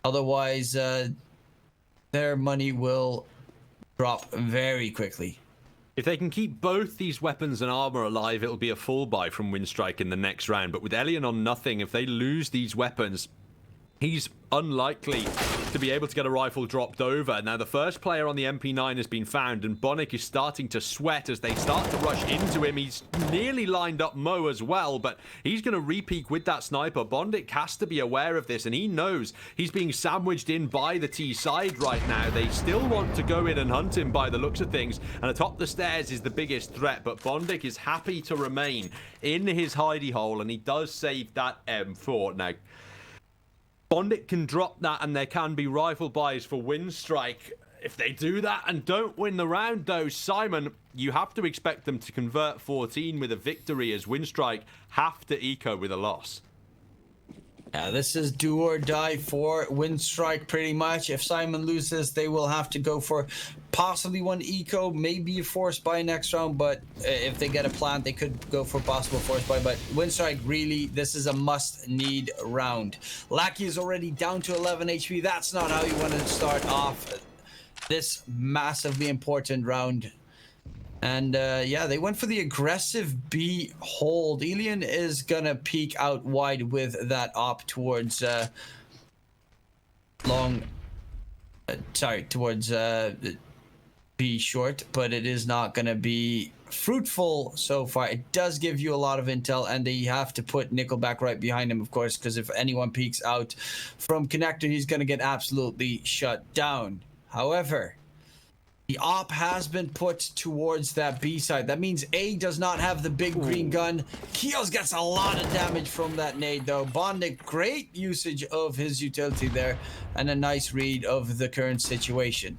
Otherwise, their money will drop very quickly. If they can keep both these weapons and armor alive, it'll be a full buy from WINSTRIKE in the next round. But with Elian on nothing, if they lose these weapons, he's unlikely to be able to get a rifle dropped over. Now, the first player on the MP9 has been found, and bondik is starting to sweat as they start to rush into him. He's nearly lined up Mo as well, but he's going to re-peek with that sniper. bondik has to be aware of this, and he knows he's being sandwiched in by the T side right now. They still want to go in and hunt him by the looks of things, and atop the stairs is the biggest threat, but bondik is happy to remain in his hidey hole, and he does save that M4. Now, bondik can drop that, and there can be rifle buys for WINSTRIKE. If they do that and don't win the round, though, Simon, you have to expect them to convert 14 with a victory, as WINSTRIKE have to eco with a loss. Yeah, this is do or die for WINSTRIKE pretty much. If SYMAN loses, they will have to go for possibly one eco, maybe a force buy next round, but if they get a plant, they could go for possible force buy. But WINSTRIKE, really, this is a must-need round. Lackey is already down to 11 HP. That's not how you want to start off this massively important round. And yeah, they went for the aggressive B hold. Elian is gonna peek out wide with that op towards towards B short, but it is not gonna be fruitful so far. It does give you a lot of intel, and they have to put Nickelback right behind him, of course, because if anyone peeks out from connector, he's gonna get absolutely shut down. However, the op has been put towards that B side. That means A does not have the big green gun. Kios gets a lot of damage from that nade, though. bondik, great usage of his utility there, and a nice read of the current situation.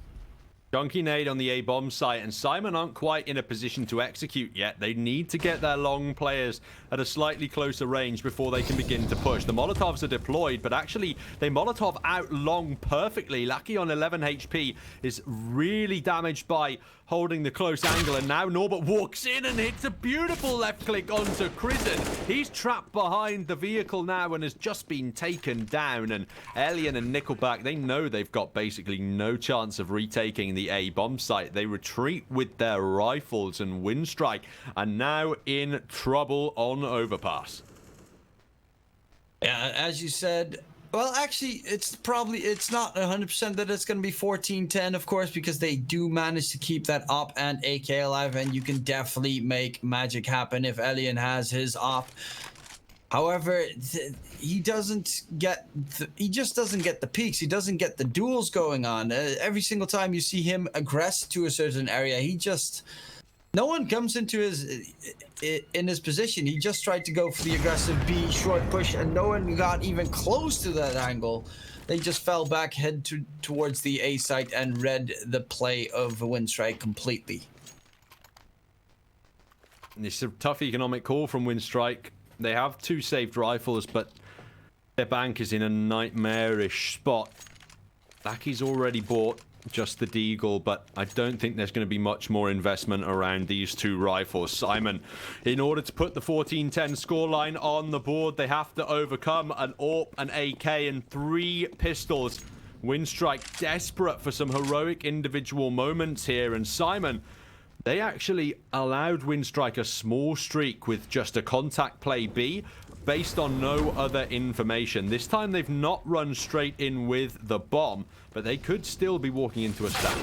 Chunky nade on the A bomb site, and SYMAN aren't quite in a position to execute yet. They need to get their long players at a slightly closer range before they can begin to push. The Molotovs are deployed, but actually they Molotov out long perfectly. Lucky on 11 HP is really damaged by holding the close angle, and now Norbert walks in and hits a beautiful left click onto Krisen. He's trapped behind the vehicle now and has just been taken down, and Elian and Nickelback, they know they've got basically no chance of retaking the A bomb site. They retreat with their rifles, and WINSTRIKE are now in trouble on overpass. Yeah, as you said, well, actually, it's not 100% that it's going to be 14-10, of course, because they do manage to keep that op and AK alive, and you can definitely make magic happen if Elian has his op. However, he just doesn't get the peaks. He doesn't get the duels going on. Every single time you see him aggress to a certain area, no one comes into his position. He just tried to go for the aggressive B short push, and no one got even close to that angle. They just fell back, towards the A site, and read the play of WINSTRIKE completely. It's a tough economic call from WINSTRIKE. They have 2 saved rifles, but their bank is in a nightmarish spot. Lackey's already bought just the Deagle, but I don't think there's going to be much more investment around these 2 rifles. SYMAN, in order to put the 14-10 scoreline on the board, they have to overcome an AWP, an AK, and 3 pistols. WINSTRIKE desperate for some heroic individual moments here, and SYMAN, they actually allowed WINSTRIKE a small streak with just a contact play B based on no other information. This time they've not run straight in with the bomb, but they could still be walking into a stack.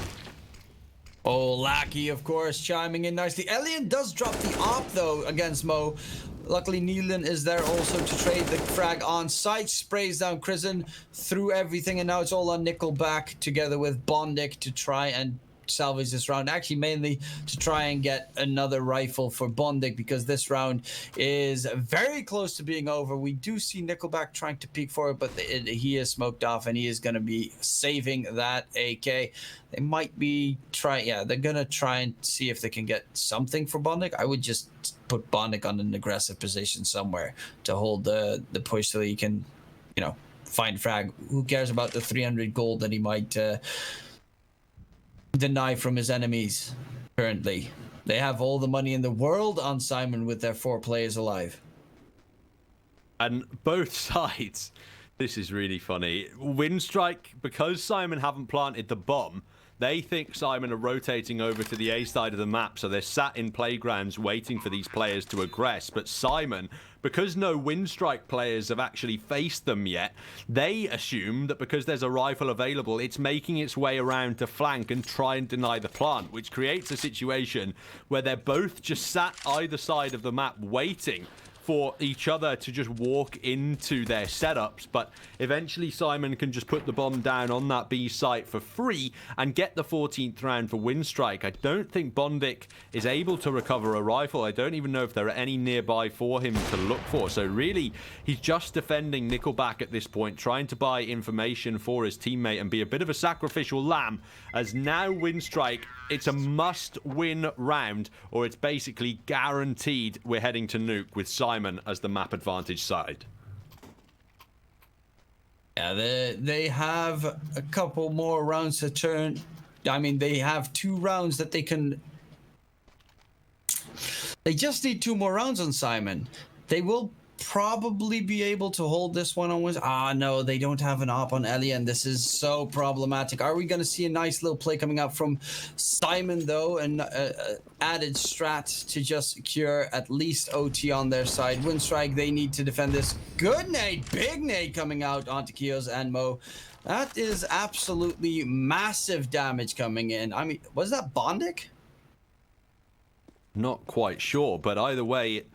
Oh, Lackey, of course, chiming in nicely. Elian does drop the op, though, against Mo. Luckily, Neelan is there also to trade the frag on site. Sprays down Krisen through everything, and now it's all on Nickelback together with bondik to try and salvage this round, actually mainly to try and get another rifle for bondik, because this round is very close to being over. We do see Nickelback trying to peek for it, but he is smoked off, and he is going to be saving that AK. They might be they're going to try and see if they can get something for bondik. I would just put bondik on an aggressive position somewhere to hold the push so that he can, find frag. Who cares about the 300 gold that he might deny from his enemies currently? They have all the money in the world on SYMAN with their 4 players alive. And both sides, this is really funny. WINSTRIKE, because SYMAN haven't planted the bomb, they think SYMAN are rotating over to the A side of the map, so they're sat in playgrounds waiting for these players to aggress. But SYMAN, because no WINSTRIKE players have actually faced them yet, they assume that because there's a rifle available, it's making its way around to flank and try and deny the plant, which creates a situation where they're both just sat either side of the map waiting for each other to just walk into their setups. But eventually SYMAN can just put the bomb down on that B site for free and get the 14th round for WINSTRIKE. I don't think bondik is able to recover a rifle. I don't even know if there are any nearby for him to look for. So really, he's just defending Nickelback at this point, trying to buy information for his teammate and be a bit of a sacrificial lamb, as now WINSTRIKE, it's a must-win round, or it's basically guaranteed we're heading to nuke with SYMAN as the map advantage side. Yeah, they have a couple more rounds to turn. I mean, they have 2 rounds that they can. They just need 2 more rounds on SYMAN. They will probably be able to hold this one on. No, they don't have an op on Elian. This is so problematic. Are we going to see a nice little play coming out from SYMAN, though? And added strat to just secure at least OT on their side. WINSTRIKE, they need to defend this. Good nade, big nade coming out onto Kios and Mo. That is absolutely massive damage coming in. I mean, was that Bondic? Not quite sure, but either way, it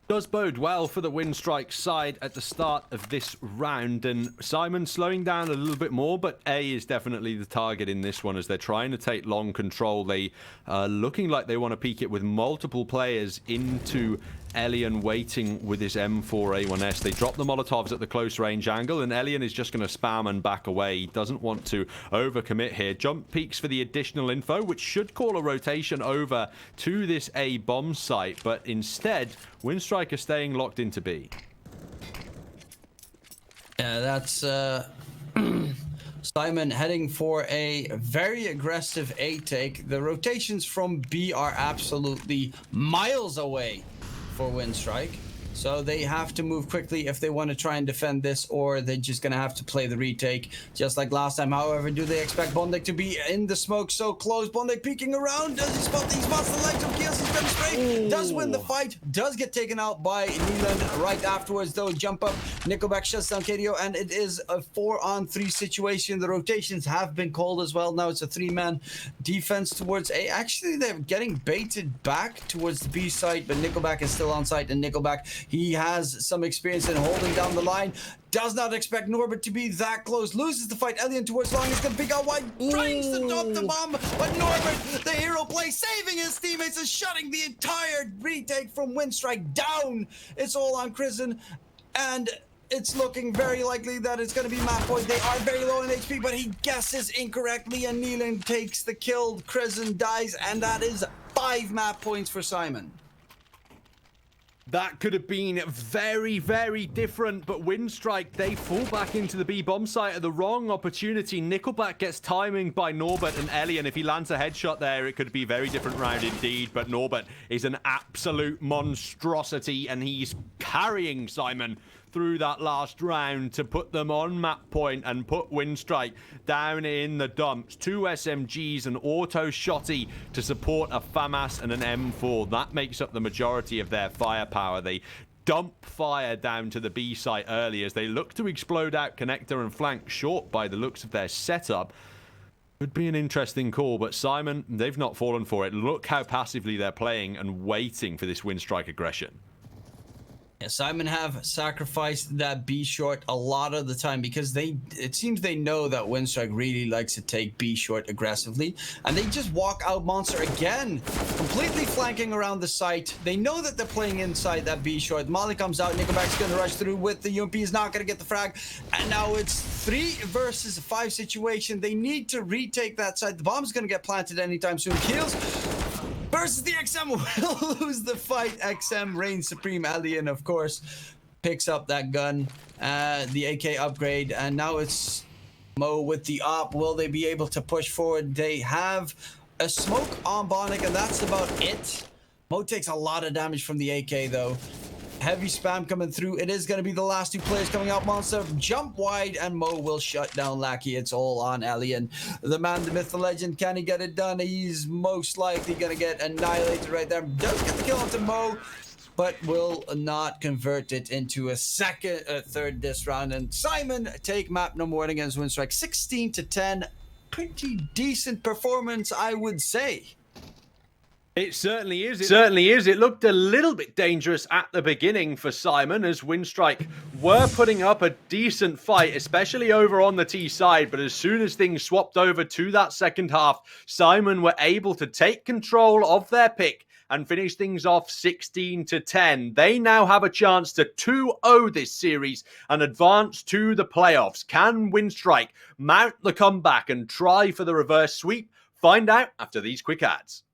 does bode well for the WINSTRIKE side at the start of this round, and SYMAN slowing down a little bit more, but A is definitely the target in this one as they're trying to take long control. They are looking like they want to peek it with multiple players into Elian waiting with his M4A1S. They drop the Molotovs at the close range angle, and Elian is just going to spam and back away. He doesn't want to overcommit here. Jump peeks for the additional info, which should call a rotation over to this A bomb site, but instead, WINSTRIKE are staying locked into B. Yeah, that's SYMAN heading for a very aggressive A take. The rotations from B are absolutely miles away for WINSTRIKE, so they have to move quickly if they want to try and defend this, or they're just gonna have to play the retake just like last time. However, do they expect Bondic to be in the smoke so close? Bondic peeking around. Does he spot? He spots the legs of Kios. He's going straight. Does win the fight. Does get taken out by Neeland right afterwards, though. Jump up. Nickelback shuts down KDO, and it is a 4-on-3 situation. The rotations have been called as well. Now it's a 3-man defense towards A. Actually, they're getting baited back towards the B side, but Nickelback is still on site, and Nickelback, he has some experience in holding down the line. Does not expect Norbert to be that close. Loses the fight. Elian towards long. He's going to pick out wide. Tries to drop the bomb. But Norbert, the hero play, saving his teammates and shutting the entire retake from WINSTRIKE down. It's all on Crizzen. And it's looking very likely that it's going to be map point. They are very low in HP, but he guesses incorrectly. And Neelan takes the kill. Crizzen dies. And that is 5 map points for SYMAN. That could have been very, very different, but WINSTRIKE, they fall back into the B bomb site at the wrong opportunity. Nickelback gets timing by Norbert and Elian. If he lands a headshot there, it could be a very different round indeed, but Norbert is an absolute monstrosity, and he's carrying SYMAN through that last round to put them on map point and put WINSTRIKE down in the dumps. 2 SMGs, an auto shotty to support a FAMAS and an M4. That makes up the majority of their firepower. They dump fire down to the B site early as they look to explode out connector and flank short by the looks of their setup. Could be an interesting call, but SYMAN, they've not fallen for it. Look how passively they're playing and waiting for this WINSTRIKE aggression. Yeah, SYMAN have sacrificed that B short a lot of the time because it seems they know that WINSTRIKE really likes to take B short aggressively, and they just walk out monster again, completely flanking around the site. They know that they're playing inside that B short. Molly comes out, Nickelback's gonna rush through with the UMP, is not gonna get the frag, and now it's 3 versus 5 situation. They need to retake that side. The bomb's gonna get planted anytime soon. Kills versus the XM will lose the fight. XM reigns supreme. Elian, of course, picks up that gun, the AK upgrade, and now it's Mo with the op. Will they be able to push forward? They have a smoke on Bondic, and that's about it. Mo takes a lot of damage from the AK, though. Heavy spam coming through. It is going to be the last 2 players coming out. Monster jump wide, and Mo will shut down Lackey. It's all on Elian. The man, the myth, the legend. Can he get it done? He's most likely going to get annihilated right there. Does get the kill onto Mo, but will not convert it into a third this round. And SYMAN take map number 1 against WINSTRIKE. 16-10. Pretty decent performance, I would say. It certainly is. It certainly is. It looked a little bit dangerous at the beginning for SYMAN as WINSTRIKE were putting up a decent fight, especially over on the T side. But as soon as things swapped over to that second half, SYMAN were able to take control of their pick and finish things off 16-10. They now have a chance to 2-0 this series and advance to the playoffs. Can WINSTRIKE mount the comeback and try for the reverse sweep? Find out after these quick ads.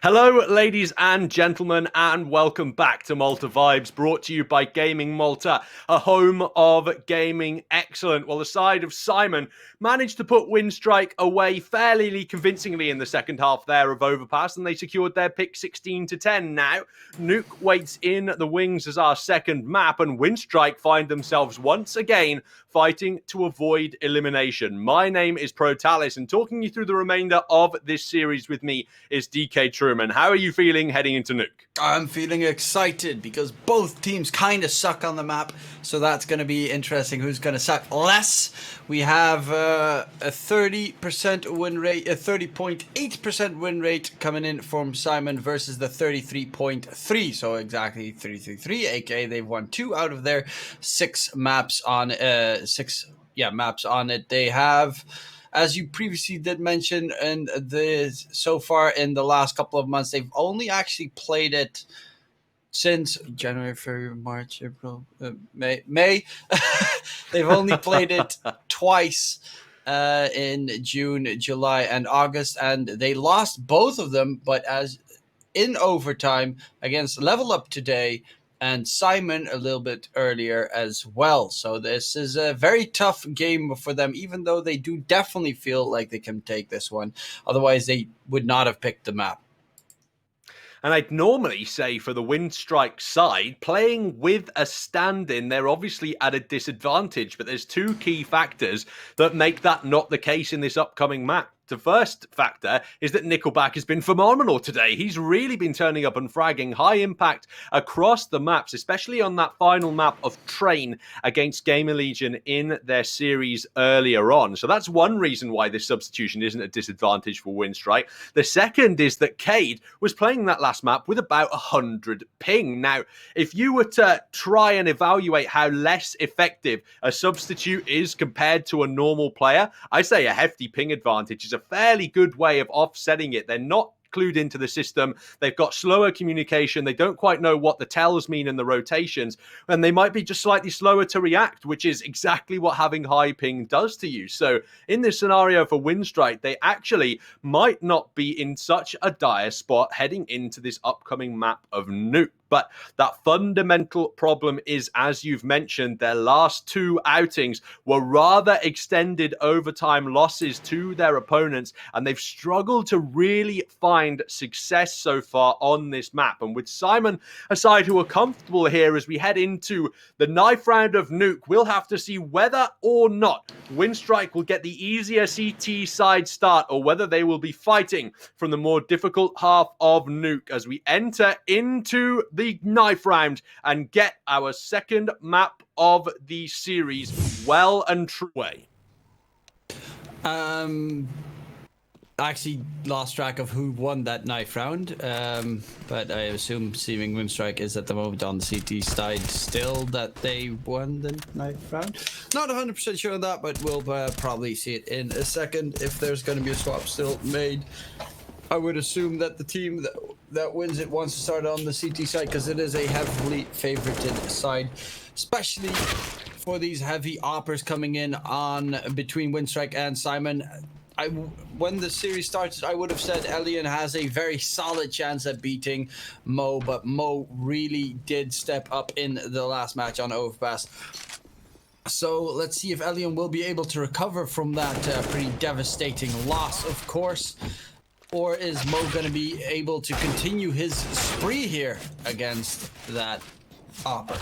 Hello, ladies and gentlemen, and welcome back to Malta Vibes, brought to you by Gaming Malta, a home of gaming excellent. Well, the side of Simon managed to put WINSTRIKE away fairly convincingly in the second half there of Overpass, and they secured their pick 16-10. Now, Nuke waits in the wings as our second map, and WINSTRIKE find themselves once again fighting to avoid elimination. My name is Protalis, and talking you through the remainder of this series with me is DK Truman. How are you feeling heading into Nuke? I'm feeling excited because both teams kind of suck on the map, so that's going to be interesting. Who's going to suck less? We have a 30% win rate, a 30.8% win rate coming in from Simon versus the 33.3. So exactly 333, aka they've won 2 out of their 6 maps on maps on it. They have, as you previously did mention, and so far in the last couple of months, they've only actually played it since January, February, March, April, May. They've only played it twice in June, July, and August, and they lost both of them, but as in overtime against Level Up today and Simon a little bit earlier as well. So this is a very tough game for them, even though they do definitely feel like they can take this one. Otherwise, they would not have picked the map. And I'd normally say for the WINSTRIKE side, playing with a stand-in, they're obviously at a disadvantage, but there's 2 key factors that make that not the case in this upcoming map. The first factor is that Nickelback has been phenomenal today. He's really been turning up and fragging high impact across the maps, especially on that final map of Train against Gamer Legion in their series earlier on. So that's one reason why this substitution isn't a disadvantage for WINSTRIKE. The second is that Cade was playing that last map with about 100 ping. Now, if you were to try and evaluate how less effective a substitute is compared to a normal player, I say a hefty ping advantage is a fairly good way of offsetting it. They're not clued into the system. They've got slower communication. They don't quite know what the tells mean in the rotations, and they might be just slightly slower to react, which is exactly what having high ping does to you. So in this scenario for WINSTRIKE, they actually might not be in such a dire spot heading into this upcoming map of Nuke. But that fundamental problem is, as you've mentioned, their last 2 outings were rather extended overtime losses to their opponents, and they've struggled to really find success so far on this map. And with Simon a side who are comfortable here as we head into the knife round of Nuke, we'll have to see whether or not WINSTRIKE will get the easier CT side start, or whether they will be fighting from the more difficult half of Nuke as we enter into the knife round and get our second map of the series well and truly. I actually lost track of who won that knife round, but I assume seeming WINSTRIKE is at the moment on the CT side still that they won the knife round. Not 100% sure on that, but we'll probably see it in a second if there's going to be a swap still made. I would assume that the team that wins it wants to start on the CT side because it is a heavily favorited side, especially for these heavy oppers coming in on between WINSTRIKE and Simon. When the series started, I would have said Elian has a very solid chance at beating Mo, but Mo really did step up in the last match on Overpass. So let's see if Elian will be able to recover from that pretty devastating loss, of course. Or is Mo going to be able to continue his spree here against that Opper?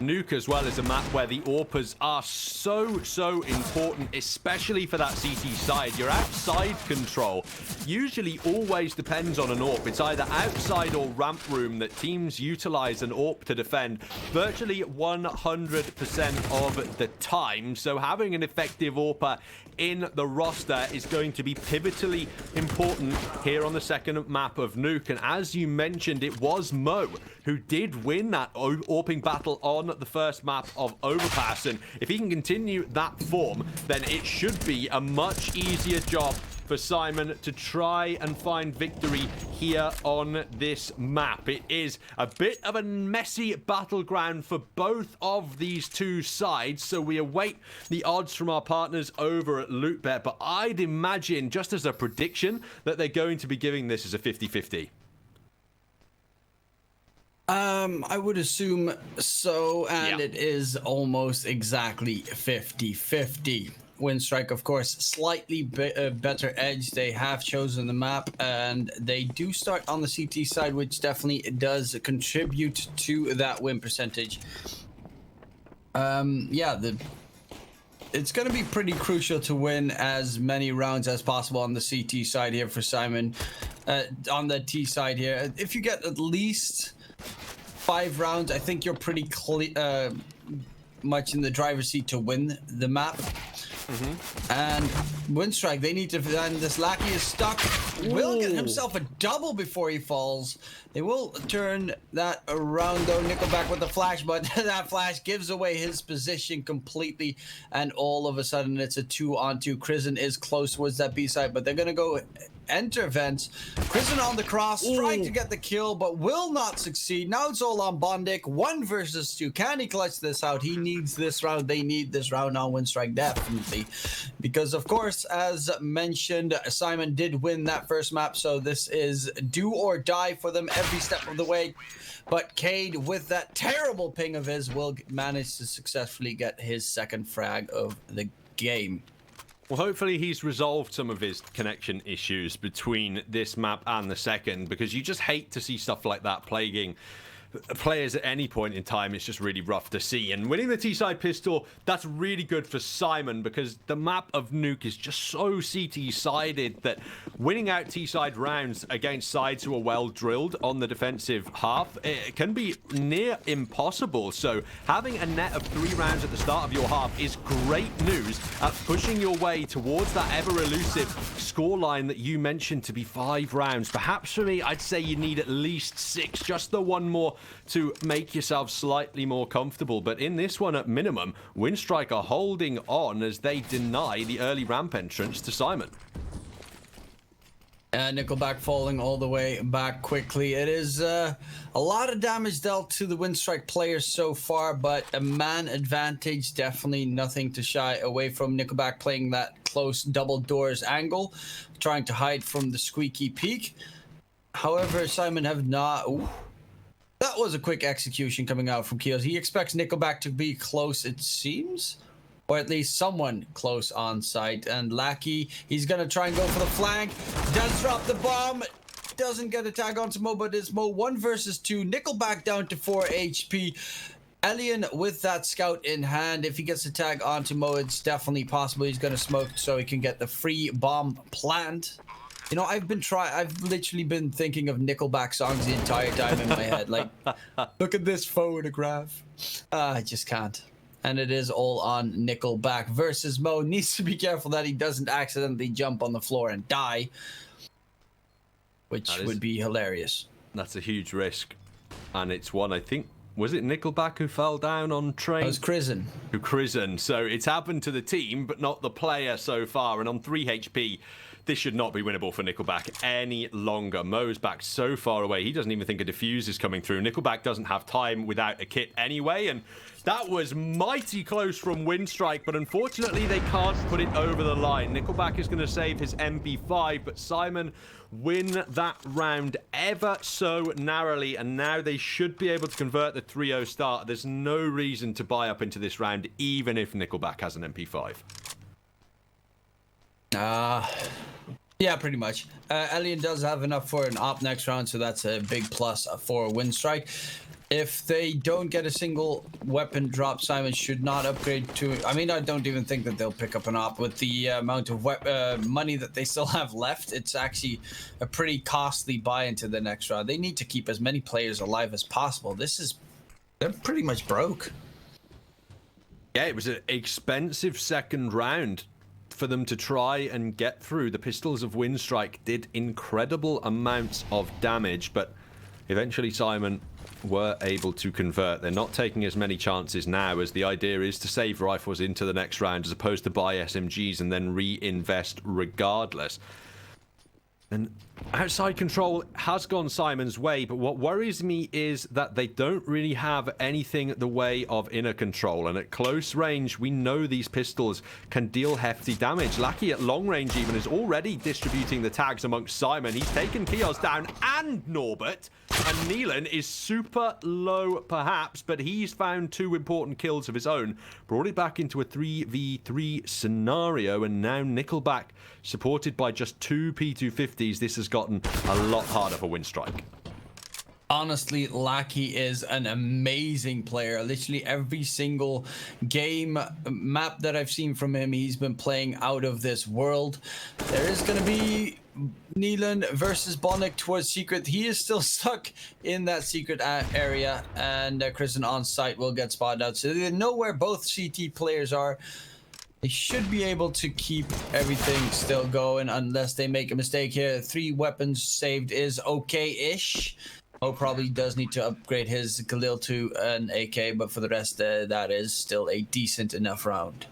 Nuke as well is a map where the AWPers are so important, especially for that CT side. Your outside control usually always depends on an AWP. It's either outside or ramp room that teams utilize an AWP to defend virtually 100% of the time. So having an effective AWPer in the roster is going to be pivotally important here on the second map of Nuke. And as you mentioned, it was Mo who did win that AWPing battle on the first map of Overpass. And if he can continue that form, then it should be a much easier job for Simon to try and find victory here on this map. It is a bit of a messy battleground for both of these two sides, so we await the odds from our partners over at LootBet, but I'd imagine, just as a prediction, that they're going to be giving this as a 50-50. I would assume so, and Yeah. it is almost exactly 50-50. WINSTRIKE, of course, slightly better edge. They have chosen the map, and they do start on the CT side, which definitely does contribute to that win percentage. It's going to be pretty crucial to win as many rounds as possible on the CT side here for Simon. On the T side here, if you get at least 5 rounds, I think you're pretty much in the driver's seat to win the map. And WINSTRIKE, they need to, and this Lackey is stuck. Will get himself a double before he falls. They will turn that around though. Nickelback with the flash, but that flash gives away his position completely, and all of a sudden it's a 2-on-2. Krisen is close towards that B side, but they're gonna go enter vents. Krisen on the cross, trying to get the kill, but will not succeed. Now it's all on Bondik. 1 versus 2. Can he clutch this out? He needs this round. They need this round on WINSTRIKE, definitely. Because, of course, as mentioned, Simon did win that first map, so this is do or die for them every step of the way. But Cade, with that terrible ping of his, will manage to successfully get his second frag of the game. Well, hopefully he's resolved some of his connection issues between this map and the second, because you just hate to see stuff like that plaguing players at any point in time. It's just really rough to see. And winning the T-side pistol, that's really good for Simon, because the map of Nuke is just so CT-sided that winning out T-side rounds against sides who are well drilled on the defensive half, it can be near impossible. So having a net of 3 rounds at the start of your half is great news at pushing your way towards that ever-elusive scoreline that you mentioned to be 5 rounds. Perhaps for me, I'd say you need at least 6, just the one more to make yourself slightly more comfortable. But in this one, at minimum, WINSTRIKE are holding on as they deny the early ramp entrance to Simon. Nickelback falling all the way back quickly. It is a lot of damage dealt to the WINSTRIKE players so far, but a man advantage, definitely nothing to shy away from. Nickelback playing that close double doors angle, trying to hide from the squeaky peak. However, Simon have not... Ooh. That was a quick execution coming out from Keels. He expects Nickelback to be close, it seems. Or at least someone close on site. And Lackey, he's going to try and go for the flank. Does drop the bomb. Doesn't get a tag onto Mo, but it's Mo 1 versus 2. Nickelback down to 4 HP. Elian with that scout in hand. If he gets a tag onto Mo, it's definitely possible he's going to smoke so he can get the free bomb plant. You know, I've literally been thinking of Nickelback songs the entire time in my head. Like, look at this photograph. I just can't. And it is all on Nickelback versus Mo. Needs to be careful that he doesn't accidentally jump on the floor and die, which would be hilarious. That's a huge risk. And it's one, I think, was it Nickelback who fell down on train? It was Krisen. So it's happened to the team, but not the player so far. And on 3 HP, this should not be winnable for Nickelback any longer. Mo's back so far away, he doesn't even think a defuse is coming through. Nickelback doesn't have time without a kit anyway, and that was mighty close from WINSTRIKE, but unfortunately they can't put it over the line. Nickelback is going to save his MP5, but Simon win that round ever so narrowly, and now they should be able to convert the 3-0 start. There's no reason to buy up into this round, even if Nickelback has an MP5. Yeah, pretty much. Elian does have enough for an op next round, so that's a big plus for WINSTRIKE. If they don't get a single weapon drop, Simon should not upgrade to... I mean, I don't even think that they'll pick up an op. With the amount of money that they still have left, it's actually a pretty costly buy into the next round. They need to keep as many players alive as possible. They're pretty much broke. Yeah, it was an expensive second round for them to try and get through. The pistols of WINSTRIKE did incredible amounts of damage, but eventually Simon were able to convert. They're not taking as many chances now, as the idea is to save rifles into the next round as opposed to buy SMGs and then reinvest regardless. And outside control has gone Simon's way, but what worries me is that they don't really have anything the way of inner control. And at close range, we know these pistols can deal hefty damage. Lackey at long range even is already distributing the tags amongst Simon. He's taken Kios down and Norbert. And Neelan is super low perhaps, but he's found 2 important kills of his own. Brought it back into a 3v3 scenario, and now Nickelback supported by just 2 P250s. This has gotten a lot harder for WINSTRIKE. Honestly, Lackey is an amazing player. Literally every single game map that I've seen from him, he's been playing out of this world. There is going to be Neelan versus bo3 towards secret. He is still stuck in that secret area, and Kristen on site will get spotted out. So they know where both CT players are. They should be able to keep everything still going unless they make a mistake here. 3 weapons saved is okay-ish. Oh, probably does need to upgrade his Khalil to an AK, but for the rest, that is still a decent enough round.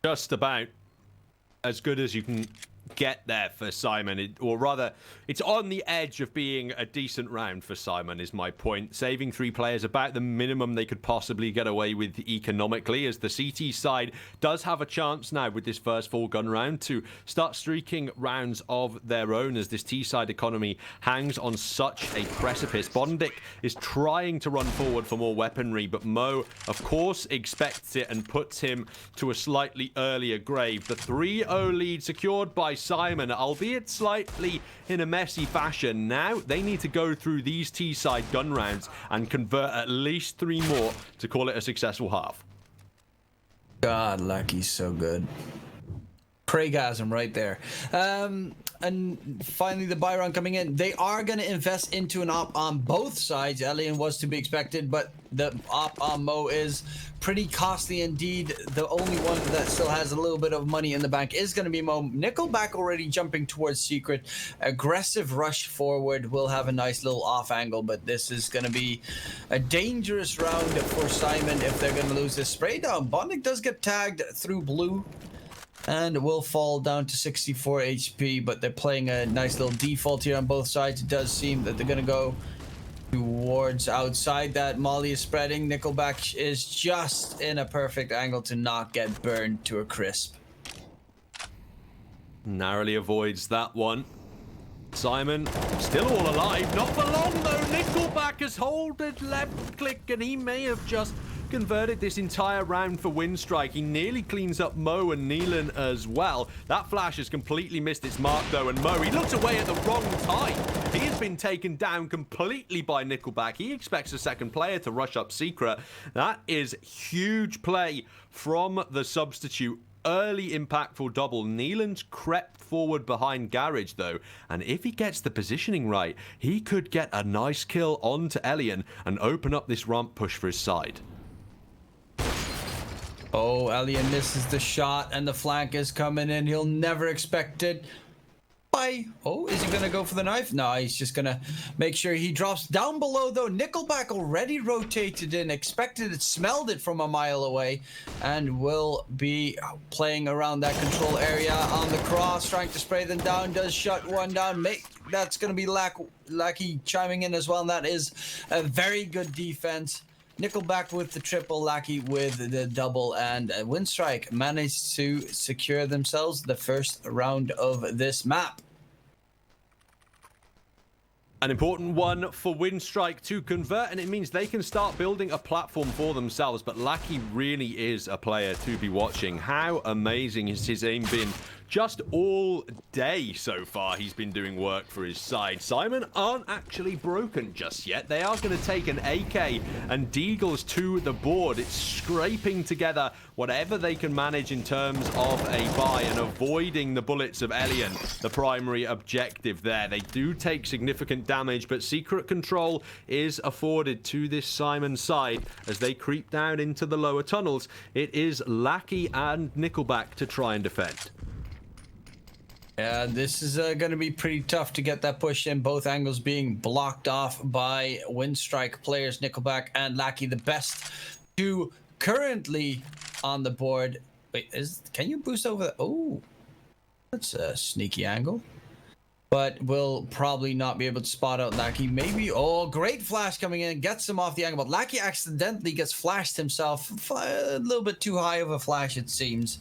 Just about as good as you can get there for Simon, or rather, it's on the edge of being a decent round for Simon, is my point. Saving 3 players, about the minimum they could possibly get away with economically, as the CT side does have a chance now with this first full gun round to start streaking rounds of their own, as this T-side economy hangs on such a precipice. bo3 is trying to run forward for more weaponry, but Mo, of course, expects it and puts him to a slightly earlier grave. The 3-0 lead secured by Simon, albeit slightly in a messy fashion. Now they need to go through these T-side gun rounds and convert at least 3 more to call it a successful half. God, Lucky's so good. Craigasm right there. And finally, the buy round coming in. They are going to invest into an op on both sides. Alien was to be expected, but the op on Mo is pretty costly indeed. The only one that still has a little bit of money in the bank is going to be Mo. Nickelback already jumping towards secret. Aggressive rush forward will have a nice little off angle, but this is going to be a dangerous round for Simon if they're going to lose this spray down. bo3 does get tagged through blue and will fall down to 64 HP, but they're playing a nice little default here on both sides. It does seem that they're going to go towards outside. That molly is spreading. Nickelback is just in a perfect angle to not get burned to a crisp. Narrowly avoids that one. Simon still all alive. Not for long though. Nickelback has holded left click, and he may have just converted this entire round for WINSTRIKE. He nearly cleans up Mo and Neelan as well. That flash has completely missed its mark though, and Mo, he looks away at the wrong time. He has been taken down completely by Nickelback. He expects a second player to rush up secret. That is huge play from the substitute. Early impactful double. Neelan's crept forward behind Garage though, and if he gets the positioning right, he could get a nice kill onto Elian and open up this ramp push for his side. Oh, Elian misses the shot, and the flank is coming in. He'll never expect it. Bye. Oh, is he going to go for the knife? No, he's just going to make sure he drops down below, though. Nickelback already rotated in, expected it, smelled it from a mile away, and will be playing around that control area on the cross, trying to spray them down. Does shut one down. That's going to be Lackey chiming in as well, and that is a very good defense. Nickelback with the triple, Lackey with the double, and WINSTRIKE managed to secure themselves the first round of this map. An important one for WINSTRIKE to convert, and it means they can start building a platform for themselves. But Lackey really is a player to be watching. How amazing has his aim been just all day so far? He's been doing work for his side. Simon aren't actually broken just yet. They are going to take an AK and Deagles to the board. It's scraping together whatever they can manage in terms of a buy and avoiding the bullets of Elian, the primary objective there. They do take significant damage, but secret control is afforded to this Simon side as they creep down into the lower tunnels. It is Lackey and Nickelback to try and defend. Yeah, this is going to be pretty tough to get that push in. Both angles being blocked off by WINSTRIKE players, Nickelback and Lackey, the best two currently on the board. Wait, can you boost over that? Oh, that's a sneaky angle. But we'll probably not be able to spot out Lackey. Maybe, oh, great flash coming in, gets him off the angle. But Lackey accidentally gets flashed himself. A little bit too high of a flash, it seems.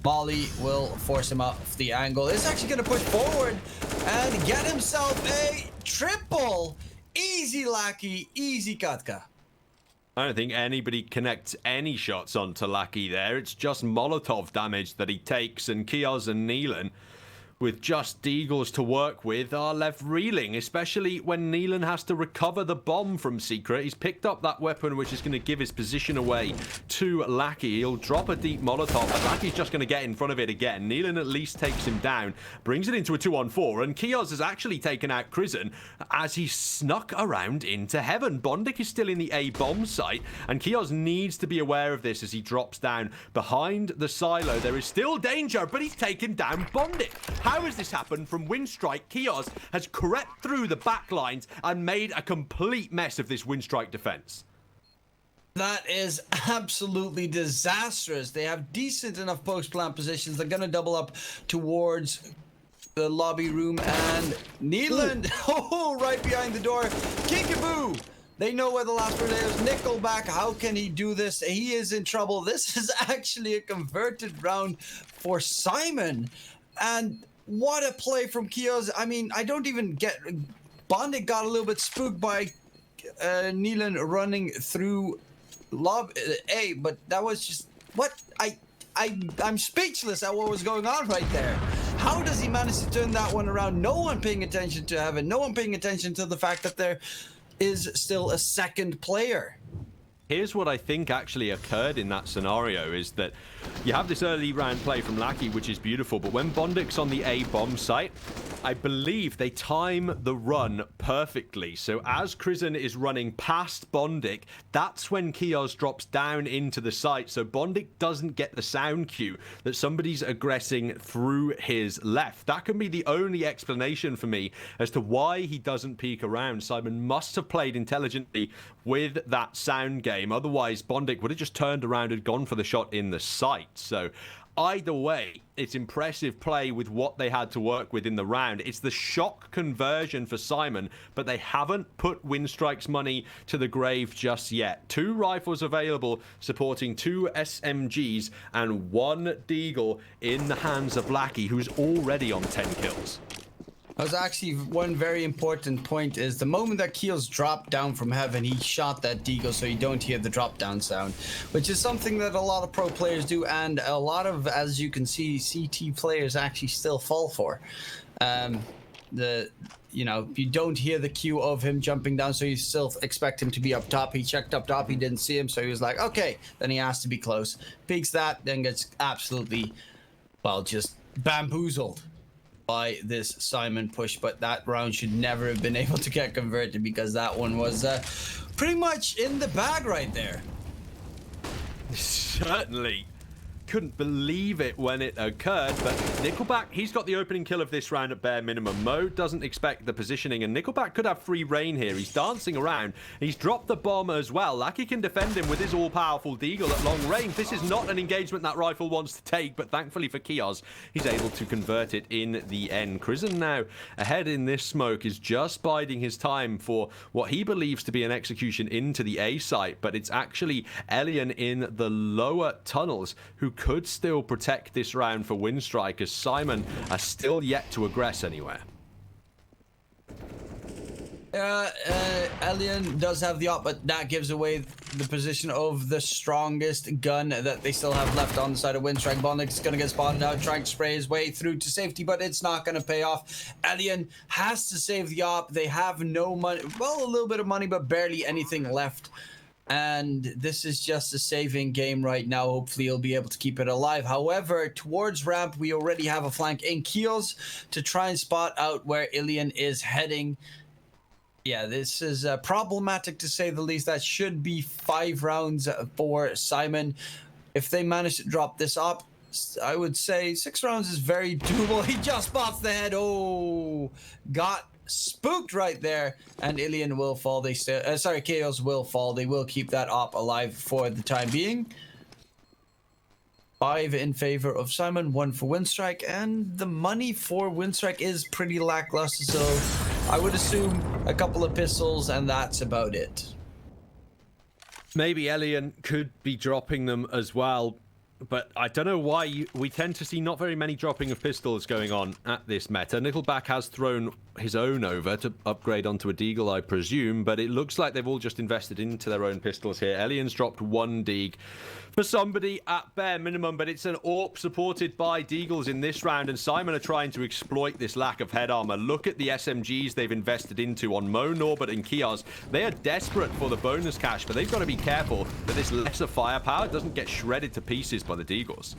Molly will force him off the angle. Is actually going to push forward and get himself a triple. Easy Lackey, easy Katka. I don't think anybody connects any shots onto Lackey there. It's just Molotov damage that he takes, and Kios and Neelan, with just Deagles to work with, are left reeling, especially when Neelan has to recover the bomb from Secret. He's picked up that weapon, which is going to give his position away to Lackey. He'll drop a deep Molotov, but Lackey's just going to get in front of it again. Neelan at least takes him down, brings it into a 2-on-4, and Kios has actually taken out Krisen as he snuck around into heaven. Bondic is still in the A bomb site, and Kios needs to be aware of this as he drops down behind the silo. There is still danger, but he's taken down Bondic. How has this happened from WINSTRIKE? Kios has crept through the back lines and made a complete mess of this WINSTRIKE defense. That is absolutely disastrous. They have decent enough post-plant positions. They're going to double up towards the lobby room, and Neelan, oh, right behind the door. Kickaboo! They know where the last one is. Nickelback, how can he do this? He is in trouble. This is actually a converted round for SYMAN. And what a play from Kios. I mean, I don't even get... Bondic got a little bit spooked by Neelan running through A, but that was just... What? I'm speechless at what was going on right there. How does he manage to turn that one around? No one paying attention to Heaven. No one paying attention to the fact that there is still a second player. Here's what I think actually occurred in that scenario is that you have this early round play from Lackey, which is beautiful, but when Bondic's on the A bomb site, I believe they time the run perfectly. So as Krisen is running past Bondic, that's when Kios drops down into the site. So Bondic doesn't get the sound cue that somebody's aggressing through his left. That can be the only explanation for me as to why he doesn't peek around. SYMAN must have played intelligently with that sound game. Otherwise, Bondic would have just turned around and gone for the shot in the sight. So either way, it's impressive play with what they had to work with in the round. It's the shock conversion for SYMAN, but they haven't put WINSTRIKE's money to the grave just yet. 2 rifles available, supporting 2 SMGs and 1 Deagle in the hands of Lackey, who's already on 10 kills. That was actually one very important point is the moment that Kios dropped down from heaven, he shot that Deagle so you don't hear the drop down sound, which is something that a lot of pro players do, and a lot of, as you can see, CT players actually still fall for. You know, you don't hear the cue of him jumping down, so you still expect him to be up top. He checked up top, he didn't see him, so he was like, okay, then he has to be close. Peeks that, then gets absolutely, well, just bamboozled by this SYMAN push, but that round should never have been able to get converted because that one was pretty much in the bag right there. Certainly. Couldn't believe it when it occurred, but Nickelback, he's got the opening kill of this round at bare minimum. Mo doesn't expect the positioning, and Nickelback could have free reign here. He's dancing around. He's dropped the bomb as well. Lackey can defend him with his all-powerful Deagle at long range. This is not an engagement that Rifle wants to take, but thankfully for Kios, he's able to convert it in the end. Krisen now ahead in this smoke is just biding his time for what he believes to be an execution into the A site, but it's actually Elian in the lower tunnels who could still protect this round for WINSTRIKE, as SYMAN are still yet to aggress anywhere. Elian does have the op, but that gives away the position of the strongest gun that they still have left on the side of WINSTRIKE. Bondic's going to get spotted out, trying to spray his way through to safety, but it's not going to pay off. Elian has to save the op. They have no money, well, a little bit of money, but barely anything left. And this is just a saving game right now. Hopefully he'll be able to keep it alive. However, towards ramp, we already have a flank in Kios to try and spot out where Ilian is heading. Yeah, this is problematic to say the least. That should be 5 rounds for SYMAN. If they manage to drop this up, I would say 6 rounds is very doable. He just bops the head. Oh, got spooked right there, and Ilian will fall. They still, sorry, Chaos will fall. They will keep that op alive for the time being. 5 in favor of SYMAN, 1 for WINSTRIKE, and the money for WINSTRIKE is pretty lackluster, so I would assume a couple of pistols, and that's about it. Maybe Elian could be dropping them as well, but I don't know why we tend to see not very many dropping of pistols going on at this meta. Nickelback has thrown his own over to upgrade onto a Deagle, I presume, but it looks like they've all just invested into their own pistols here. Elian's dropped 1 Deag for somebody at bare minimum, but it's an AWP supported by Deagles in this round, and SYMAN are trying to exploit this lack of head armor. Look at the SMGs they've invested into on Mo, Norbert, and Kios. They are desperate for the bonus cash, but they've got to be careful that this lesser firepower doesn't get shredded to pieces by the Deagles.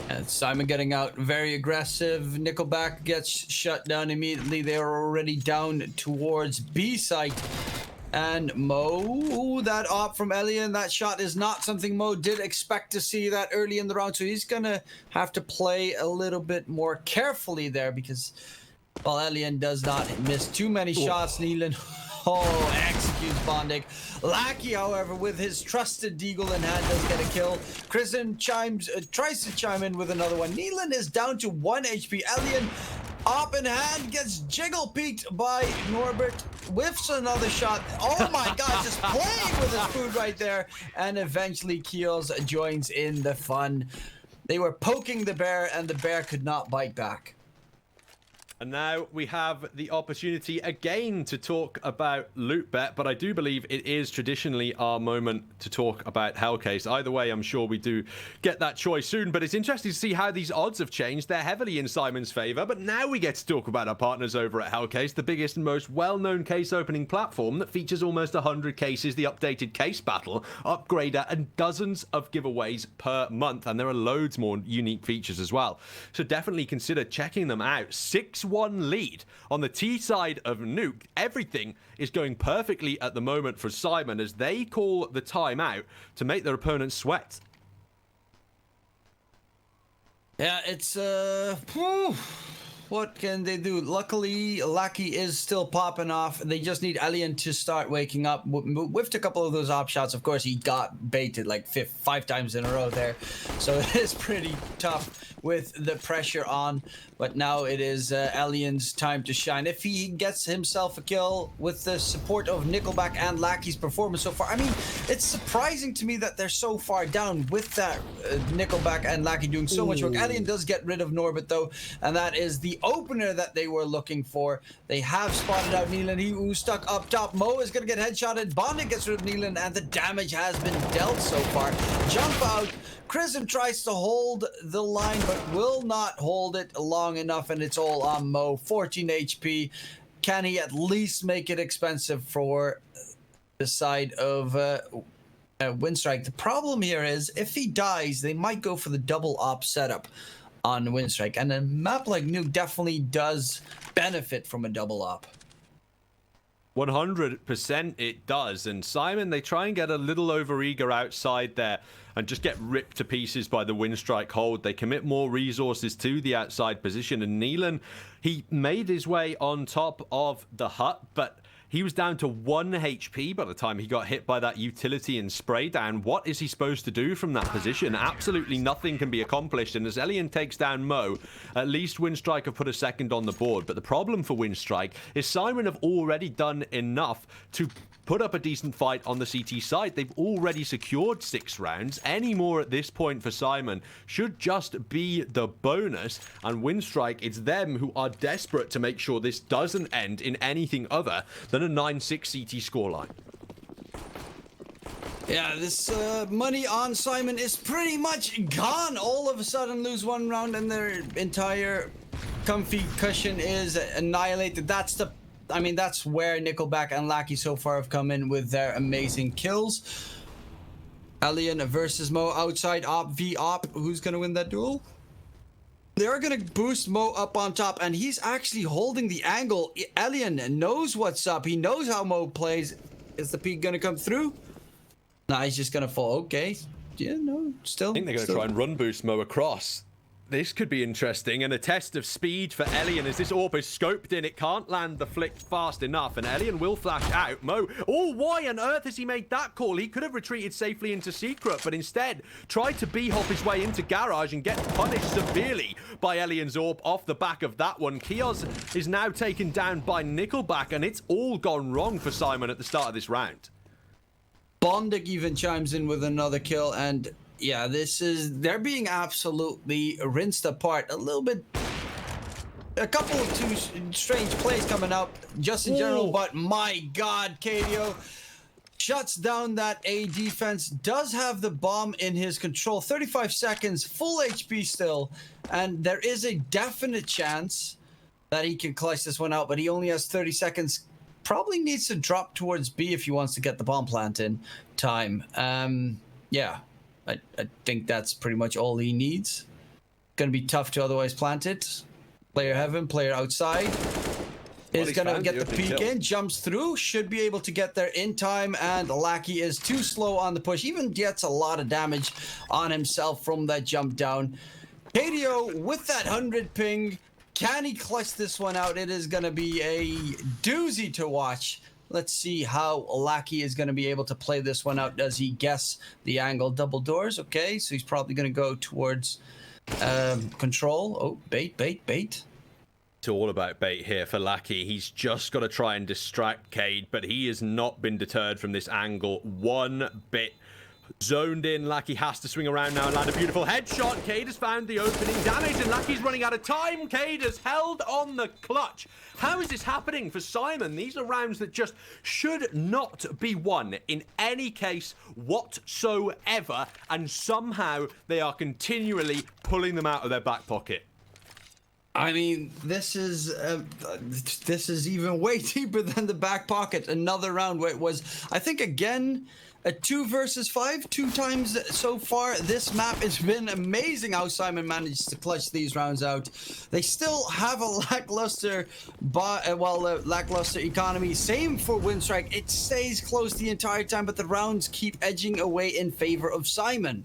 And SYMAN getting out very aggressive. Nickelback gets shut down immediately. They are already down towards B site. And Mo, that op from Elian, that shot is not something Mo did expect to see that early in the round. So he's going to have to play a little bit more carefully there, because while Elian does not miss too many shots, Neelan executes Bondic. Lackey, however, with his trusted Deagle in hand, does get a kill. Kristen tries to chime in with another one. Neelan is down to 1 HP. Elian, op in hand, gets jiggle peeked by Norbert, whiffs another shot. Oh my god, just playing with his food right there. And eventually Kios joins in the fun. They were poking the bear, and the bear could not bite back. And now we have the opportunity again to talk about Loot Bet, but I do believe it is traditionally our moment to talk about Hellcase. Either way, I'm sure we do get that choice soon, but it's interesting to see how these odds have changed. They're heavily in SYMAN's favor, but now we get to talk about our partners over at Hellcase, the biggest and most well-known case opening platform that features almost 100 cases, the updated case battle, upgrader, and dozens of giveaways per month, and there are loads more unique features as well. So definitely consider checking them out. 6-1 lead on the T side of Nuke. Everything is going perfectly at the moment for SYMAN as they call the timeout to make their opponents sweat. Yeah, it's what can they do? Luckily, Lackey is still popping off. They just need Elian to start waking up. Whiffed a couple of those op shots. Of course, he got baited like 5 times in a row there. So it is pretty tough with the pressure on. But now it is Elian's time to shine. If he gets himself a kill with the support of Nickelback and Lackey's performance so far. I mean, it's surprising to me that they're so far down with that Nickelback and Lackey doing so much work. Elian does get rid of Norbert though, and that is the opener that they were looking for. They have spotted out Neelan, who's stuck up top. Mo is going to get headshotted. Bondic gets rid of Neelan, and the damage has been dealt so far. Jump out. Chrism tries to hold the line, but will not hold it long enough, and it's all on Mo. 14 HP. Can he at least make it expensive for the side of WINSTRIKE? The problem here is, if he dies, they might go for the double op setup on WINSTRIKE, and a map like Nuke definitely does benefit from a double op. 100% it does, and SYMAN, they try and get a little over-eager outside there and just get ripped to pieces by the WINSTRIKE hold. They commit more resources to the outside position, and Neelan, he made his way on top of the hut, but he was down to 1 HP by the time he got hit by that utility and spray down. What is he supposed to do from that position? Absolutely nothing can be accomplished, and as Elian takes down Mo, at least WINSTRIKE have put a second on the board. But the problem for WINSTRIKE is SYMAN have already done enough to put up a decent fight on the CT side. They've already secured 6 rounds. Any more at this point for SYMAN should just be the bonus, and WINSTRIKE, it's them who are desperate to make sure this doesn't end in anything other than a 9-6 CT scoreline. Yeah, this money on SYMAN is pretty much gone. All of a sudden lose 1 round and their entire comfy cushion is annihilated. That's where Nickelback and Lackey so far have come in with their amazing kills. Elian versus Mo outside op v op. Who's gonna win that duel? They're gonna boost Mo up on top, and he's actually holding the angle. Elian knows what's up. He knows how Mo plays. Is the peak gonna come through? Nah, he's just gonna fall. Okay. yeah, no, still. I think they're going to try and run boost Mo across. This could be interesting, and a test of speed for Elian as this AWP is scoped in. It can't land the flick fast enough, and Elian will flash out. Mo, oh, why on earth has he made that call? He could have retreated safely into Secret, but instead tried to B-hop his way into Garage and get punished severely by Elian's AWP off the back of that one. Kiosk is now taken down by Nickelback, and it's all gone wrong for Simon at the start of this round. Bondic even chimes in with another kill, and yeah, they're being absolutely rinsed apart. A couple of two strange plays coming up just in general, but my God, KDO shuts down that A defense, does have the bomb in his control. 35 seconds, full HP still, and there is a definite chance that he can clutch this one out, but he only has 30 seconds. Probably needs to drop towards B if he wants to get the bomb plant in time. Yeah. I think that's pretty much all he needs. Gonna be tough to otherwise plant it. Player heaven, player outside. Is gonna get the peek in, jumps through, should be able to get there in time, and Lackey is too slow on the push. Even gets a lot of damage on himself from that jump down. KDO with that 100 ping. Can he clutch this one out? It is gonna be a doozy to watch. Let's see how Lackey is going to be able to play this one out. Does he guess the angle? Double doors. Okay, so he's probably going to go towards control. Oh, bait. It's all about bait here for Lackey. He's just got to try and distract Cade, but he has not been deterred from this angle one bit. Zoned in, Lackey has to swing around now and land a beautiful headshot. Cade has found the opening damage, and Lackey's running out of time. Cade has held on the clutch. How is this happening for Simon? These are rounds that just should not be won in any case whatsoever, and somehow they are continually pulling them out of their back pocket. I mean, this is even way deeper than the back pocket. Another round where it was, I think, again, a 2 versus 5, 2 times so far. This map, it's been amazing how Simon managed to clutch these rounds out. They still have a lackluster economy. Same for WINSTRIKE. It stays close the entire time, but the rounds keep edging away in favor of Simon.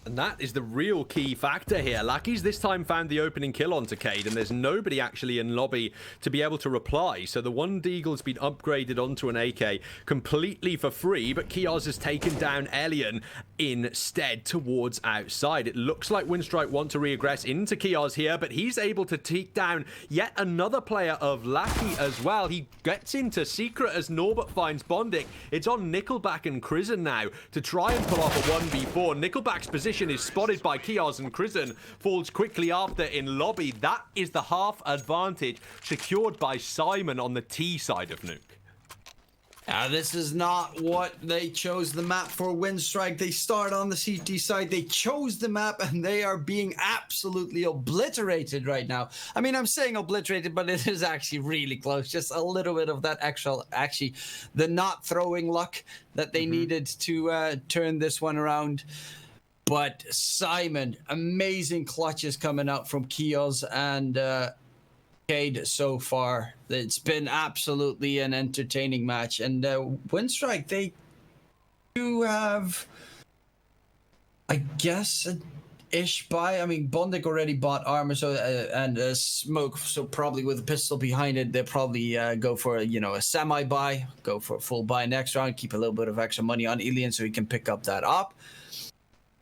And that is the real key factor here. Lackey's this time found the opening kill onto Cade, and there's nobody actually in lobby to be able to reply. So the one Deagle's been upgraded onto an AK completely for free, but Kiosk has taken down Elian instead towards outside. It looks like WINSTRIKE want to reaggress into Kiosk here, but he's able to take down yet another player of Lackey as well. He gets into Secret as Norbert finds Bondic. It's on Nickelback and Krisen now to try and pull off a 1v4. Nickelback's position is spotted by Kiosk, and Krisen falls quickly after in lobby. That is the half advantage secured by Simon on the T side of Nuke. This is not what they chose the map for WINSTRIKE. They start on the CT side. They chose the map, and they are being absolutely obliterated right now. I mean, I'm saying obliterated, but it is actually really close. Just a little bit of that actually, the not throwing luck that they needed to turn this one around. But Simon, amazing clutches coming out from Kiosk and Cade so far. It's been absolutely an entertaining match. And WINSTRIKE, they do have, I guess, an ish buy. I mean, Bondic already bought armor and smoke, so probably with a pistol behind it, they'll probably go for a semi buy, go for a full buy next round, keep a little bit of extra money on Elian so he can pick up that op.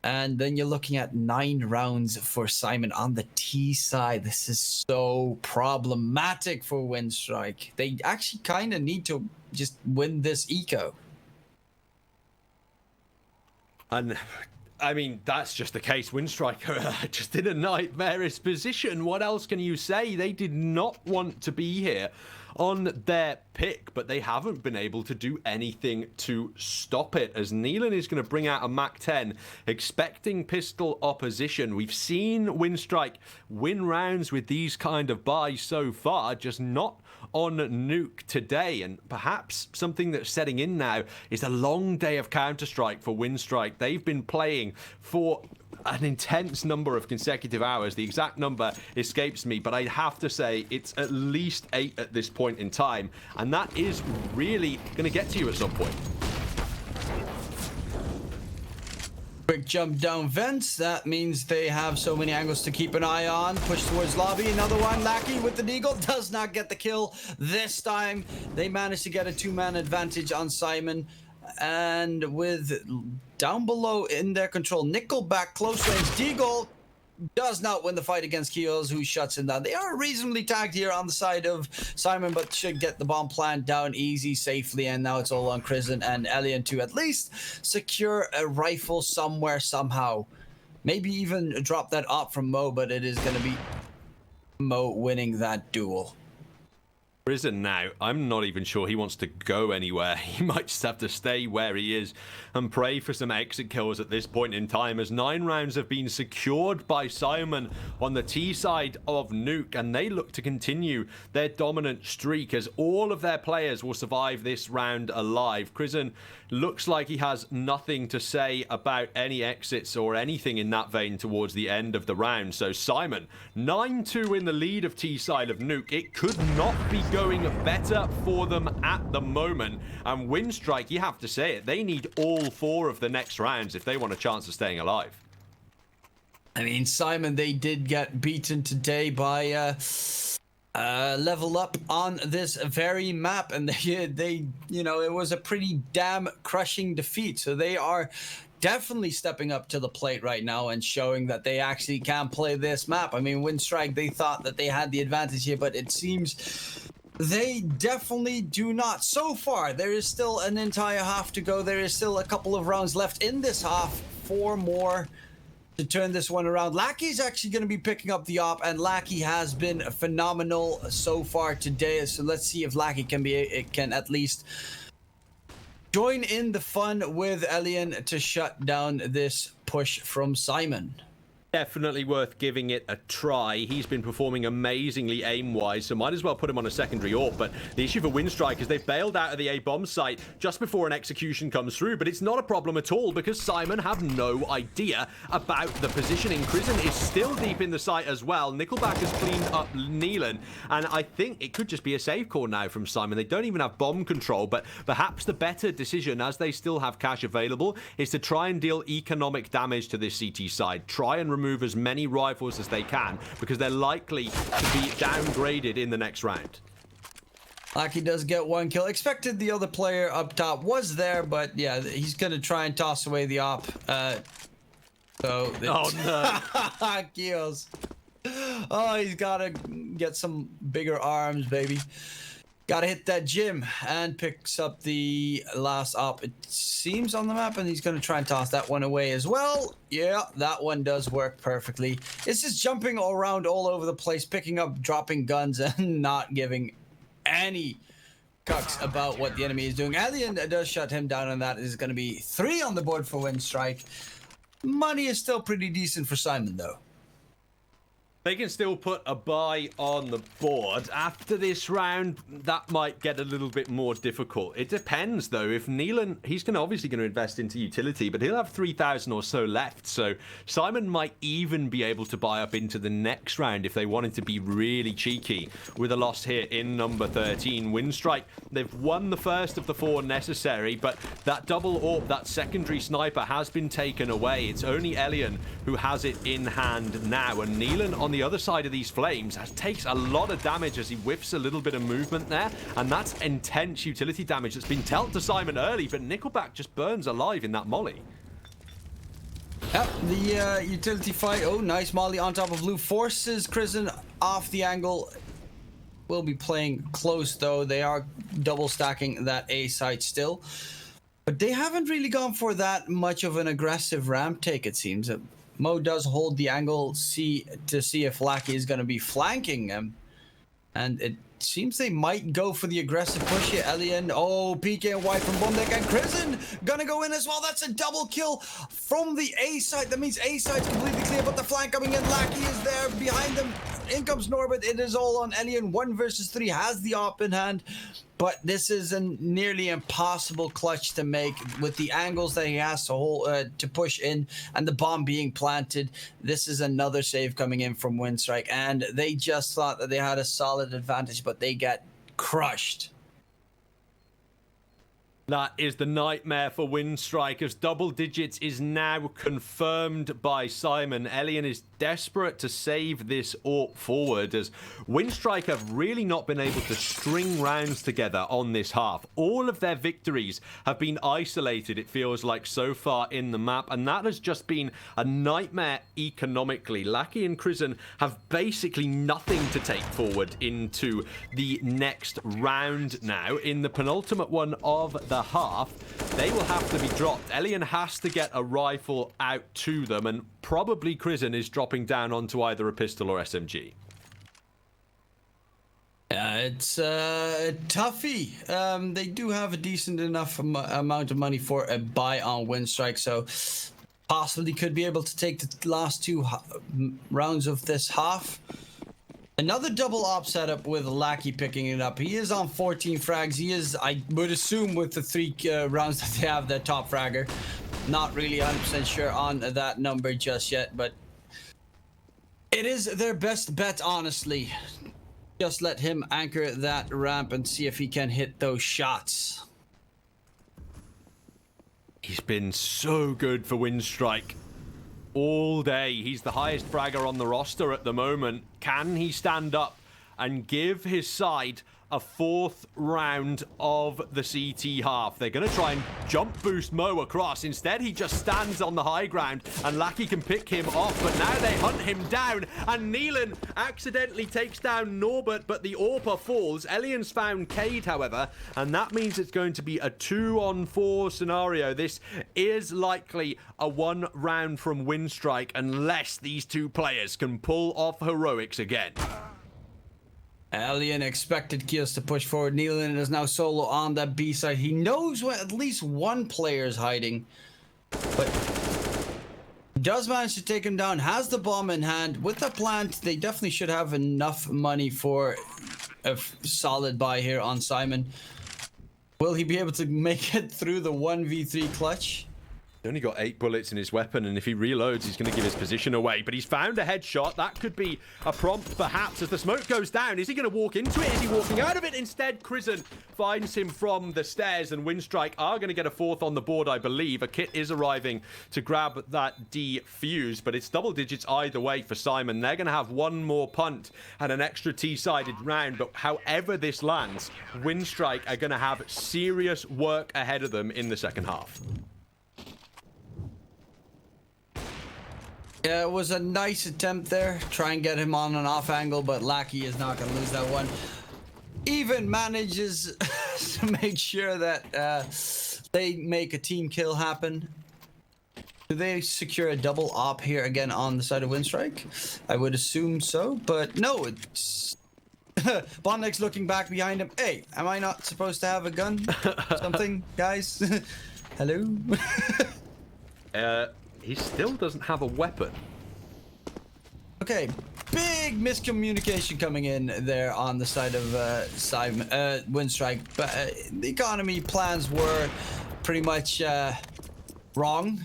And then you're looking at 9 rounds for Simon on the T side. This is so problematic for WINSTRIKE. They actually kind of need to just win this eco. And I mean, that's just the case. WINSTRIKE are just in a nightmarish position. What else can you say? They did not want to be here on their pick, but they haven't been able to do anything to stop it, as Neelan is going to bring out a MAC-10 expecting pistol opposition. We've seen WINSTRIKE win rounds with these kind of buys so far, just not on Nuke today. And perhaps something that's setting in now is a long day of Counter-Strike for WINSTRIKE. They've been playing for an intense number of consecutive hours. The exact number escapes me, but I have to say it's at least 8 at this point in time, and that is really going to get to you at some point. Quick jump down vents. That means they have so many angles to keep an eye on. Push towards lobby. Another one. Lackey with the deagle does not get the kill this time. They managed to get a 2-man advantage on SYMAN. And with down below in their control, Nickelback close range deagle does not win the fight against Keels, who shuts him down. They are reasonably tagged here on the side of SYMAN, but should get the bomb plant down easy, safely, and now it's all on Krisen and Elian to at least secure a rifle somewhere, somehow. Maybe even drop that op from Mo, but it is going to be Mo winning that duel. Prison now, I'm not even sure he wants to go anywhere. He might just have to stay where he is and pray for some exit kills at this point in time, as 9 rounds have been secured by SYMAN on the T side of Nuke, and they look to continue their dominant streak as all of their players will survive this round alive. Prison looks like he has nothing to say about any exits or anything in that vein towards the end of the round. So SYMAN 9-2 in the lead of T side of Nuke. It could not be going better for them at the moment, and WINSTRIKE, you have to say it, they need all 4 of the next rounds if they want a chance of staying alive. I mean, SYMAN, they did get beaten today by Level Up on this very map, and they you know, it was a pretty damn crushing defeat. So they are definitely stepping up to the plate right now and showing that they actually can play this map. I mean, WINSTRIKE, they thought that they had the advantage here, but it seems they definitely do not. So far, there is still an entire half to go. There is still a couple of rounds left in this half. 4 more to turn this one around. Lackey's actually going to be picking up the op, and Lackey has been phenomenal so far today. So let's see if Lackey can at least join in the fun with Elian to shut down this push from SYMAN. Definitely worth giving it a try. He's been performing amazingly aim-wise, so might as well put him on a secondary AWP. But the issue for WINSTRIKE is they've bailed out of the A-bomb site just before an execution comes through, but it's not a problem at all because SYMAN have no idea about the positioning. Krisen is still deep in the site as well. Nickelback has cleaned up Neelan, and I think it could just be a save call now from SYMAN. They don't even have bomb control, but perhaps the better decision, as they still have cash available, is to try and deal economic damage to this CT side. Try and remove as many rifles as they can, because they're likely to be downgraded in the next round. Lackey does get 1 kill. Expected the other player up top was there, but yeah, he's gonna try and toss away the op. Oh no. Kills. Oh, he's gotta get some bigger arms, baby. Gotta hit that gym, and picks up the last op, it seems, on the map, and he's gonna try and toss that one away as well. Yeah, that one does work perfectly. It's just jumping all around all over the place, picking up, dropping guns, and not giving any cucks about what the enemy is doing. Alien does shut him down, and that is gonna be 3 on the board for WINSTRIKE. Money is still pretty decent for SYMAN, though. They can still put a buy on the board. After this round, that might get a little bit more difficult. It depends, though. If Neelan, he's obviously going to invest into utility, but he'll have 3,000 or so left. So SYMAN might even be able to buy up into the next round if they wanted to be really cheeky with a loss here in number 13. WINSTRIKE, they've won the first of the 4 necessary, but that double AWP, that secondary sniper, has been taken away. It's only Elian who has it in hand now, and Neelan on the other side of these flames takes a lot of damage as he whiffs a little bit of movement there, and that's intense utility damage that's been dealt to SYMAN early, but Nickelback just burns alive in that molly. Yep, the utility fight. Oh, nice molly on top of blue. Forces Krisen off the angle. Will be playing close, though. They are double stacking that A site still, but they haven't really gone for that much of an aggressive ramp take, it seems. Mo does hold the angle to see if Lackey is going to be flanking him, and it seems they might go for the aggressive push here. Elian, oh, PK and White from Bondek, and Krisen gonna go in as well. That's a double kill from the A side. That means A side's completely clear, but the flank coming in. Lackey is there behind them. In comes Norbert. It is all on Elian. 1 versus 3, has the op in hand, but this is a nearly impossible clutch to make with the angles that he has to hold, to push in, and the bomb being planted. This is another save coming in from WINSTRIKE, and they just thought that they had a solid advantage, but they get crushed. That is the nightmare for WINSTRIKE, as double digits is now confirmed by SYMAN. Elian is desperate to save this AWP forward, as WINSTRIKE have really not been able to string rounds together on this half. All of their victories have been isolated, it feels like, so far in the map, and that has just been a nightmare economically. Lackey and Krisen have basically nothing to take forward into the next round now. In the penultimate one of the half, they will have to be dropped. Elian has to get a rifle out to them, and probably Krisen is dropping down onto either a pistol or SMG. It's toughy. They do have a decent enough amount of money for a buy on WINSTRIKE, so possibly could be able to take the last two rounds of this half. Another double op setup with Lackey picking it up. He is on 14 frags. He is, I would assume, with the 3 rounds that they have, the top fragger. Not really 100% sure on that number just yet, but it is their best bet, honestly. Just let him anchor that ramp and see if he can hit those shots. He's been so good for WINSTRIKE all day. He's the highest fragger on the roster at the moment. Can he stand up and give his side a 4th round of the CT half? They're going to try and jump boost Mo across. Instead, he just stands on the high ground, and Lackey can pick him off. But now they hunt him down, and Neelan accidentally takes down Norbert, but the AWPer falls. Elian's found Cade, however, and that means it's going to be a 2-on-4 scenario. This is likely a 1 round from WINSTRIKE unless these two players can pull off heroics again. Elian expected Kills to push forward. Neelan is now solo on that B side. He knows where at least one player is hiding, but does manage to take him down. Has the bomb in hand. With the plant, they definitely should have enough money for a solid buy here on SYMAN. Will he be able to make it through the 1v3 clutch? He only got 8 bullets in his weapon, and if he reloads, he's going to give his position away. But he's found a headshot. That could be a prompt, perhaps, as the smoke goes down. Is he going to walk into it? Is he walking out of it? Instead, Krisen finds him from the stairs, and WINSTRIKE are going to get a 4th on the board, I believe. A kit is arriving to grab that defuse, but it's double digits either way for SYMAN. They're going to have one more punt and an extra T-sided round, but however this lands, WINSTRIKE are going to have serious work ahead of them in the second half. Yeah, it was a nice attempt there. Try and get him on an off angle, but Lackey is not going to lose that one. Even manages to make sure that they make a team kill happen. Do they secure a double op here again on the side of WINSTRIKE? I would assume so, but no, it's... Bondek's looking back behind him. Hey, am I not supposed to have a gun? Something, guys? Hello? He still doesn't have a weapon. Okay, big miscommunication coming in there on the side of WINSTRIKE. But the economy plans were pretty much wrong.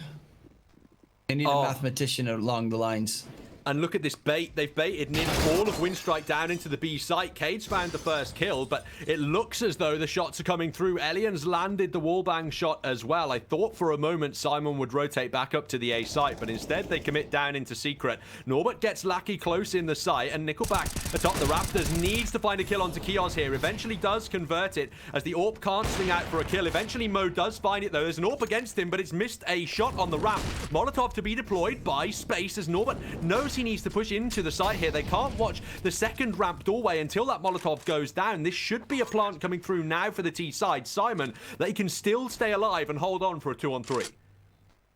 They need a mathematician along the lines. And look at this bait. They've baited nearly all of WINSTRIKE down into the B site. Cade's found the first kill, but it looks as though the shots are coming through. Elian's landed the wallbang shot as well. I thought for a moment SYMAN would rotate back up to the A site, but instead they commit down into secret. Norbert gets Lackey close in the site, and Nickelback atop the Raptors needs to find a kill onto Kios here. Eventually does convert it, as the AWP can't swing out for a kill. Eventually Mo does find it though. There's an AWP against him, but it's missed a shot on the ramp. Molotov to be deployed by Space, as Norbert knows he needs to push into the site here. They can't watch the second ramp doorway until that Molotov goes down. This should be a plant coming through now for the T side. SYMAN, they can still stay alive and hold on for a 2-on-3.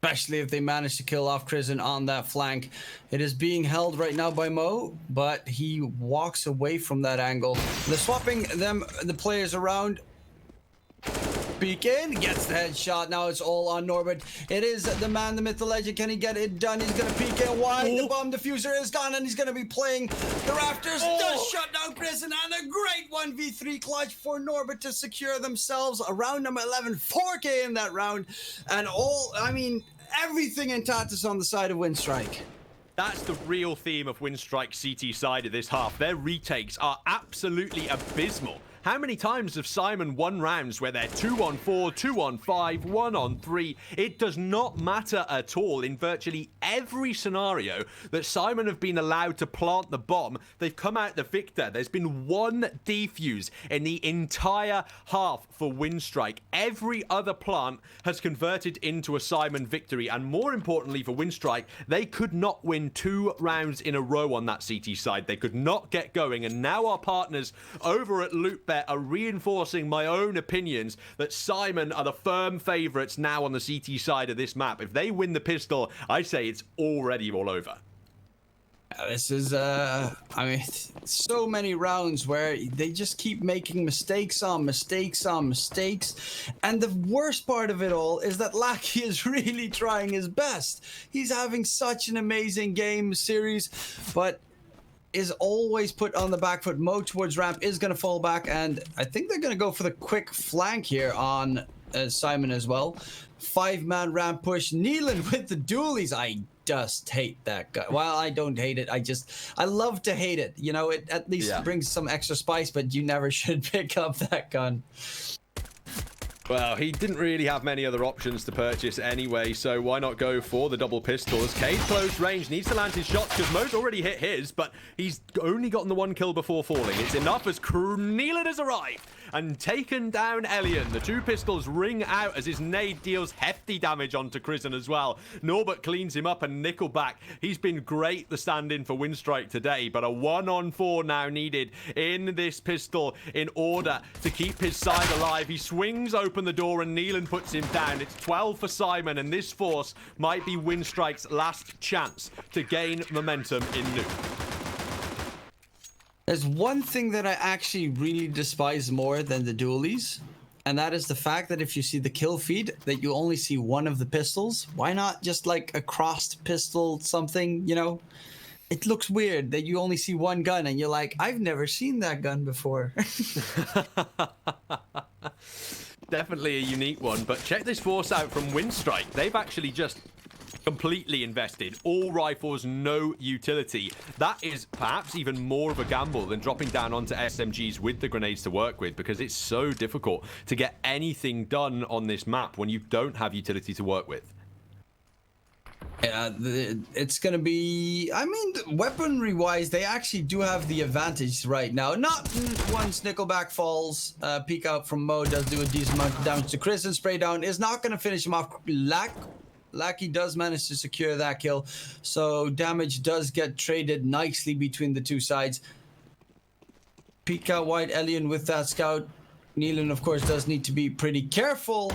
Especially if they manage to kill off Krisen on that flank. It is being held right now by Mo, but he walks away from that angle. They're swapping the players around. Peek in, gets the headshot. Now it's all on Norbert. It is the man, the myth, the legend. Can he get it done? He's gonna peek in wide. The bomb diffuser is gone, and he's gonna be playing the rafters. Does shut down Krisen, and a great 1v3 clutch for Norbert to secure themselves a round number 11. 4K in that round, and everything in Tatus on the side of WINSTRIKE. That's the real theme of WINSTRIKE CT side of this half. Their retakes are absolutely abysmal. How many times have SYMAN won rounds where they're 2-on-4, 2-on-5, 1-on-3? It does not matter at all. In virtually every scenario that SYMAN have been allowed to plant the bomb, they've come out the victor. There's been one defuse in the entire half for WINSTRIKE. Every other plant has converted into a SYMAN victory, and more importantly for WINSTRIKE, they could not win 2 rounds in a row on that CT side. They could not get going, and now our partners over at LootBet are reinforcing my own opinions that SYMAN are the firm favourites now on the CT side of this map. If they win the pistol, I say it's already all over. This is, I mean, so many rounds where they just keep making mistakes on mistakes on mistakes. And the worst part of it all is that Lackey is really trying his best. He's having such an amazing game series, but is always put on the back foot. Mo towards ramp is going to fall back, and I think they're going to go for the quick flank here on SYMAN as well. 5-man ramp push. Nealon with the dualies. I just hate that guy. Well, I don't hate it. I love to hate it. You know, it at least brings some extra spice, but you never should pick up that gun. Well, he didn't really have many other options to purchase anyway, so why not go for the double pistols? Cade close range, needs to land his shots because Mo's already hit his, but he's only gotten the 1 kill before falling. It's enough as Nealon has arrived and taken down Elian. The 2 pistols ring out as his nade deals hefty damage onto Krisen as well. Norbert cleans him up, and Nickelback, he's been great, the stand-in for WINSTRIKE today, but a 1-on-4 now needed in this pistol in order to keep his side alive. He swings open the door and Nealon puts him down. It's 12 for SYMAN, and this force might be WINSTRIKE's last chance to gain momentum in Nuke. There's one thing that I actually really despise more than the dualies, and that is the fact that if you see the kill feed, that you only see one of the pistols. Why not just like a crossed pistol something, you know? It looks weird that you only see one gun and you're like, I've never seen that gun before. Definitely a unique one, but check this force out from WINSTRIKE. They've actually just completely invested. All rifles, no utility. That is perhaps even more of a gamble than dropping down onto SMGs with the grenades to work with, because it's so difficult to get anything done on this map when you don't have utility to work with. Yeah, it's going to be... I mean, weaponry-wise, they actually do have the advantage right now. Not once Nickelback falls. Peek out from Mo does do a decent amount of damage to Chris, and spray down is not going to finish him off. Lackey does manage to secure that kill, so damage does get traded nicely between the two sides. Peek out wide, Elian with that scout. Nealon, of course, does need to be pretty careful.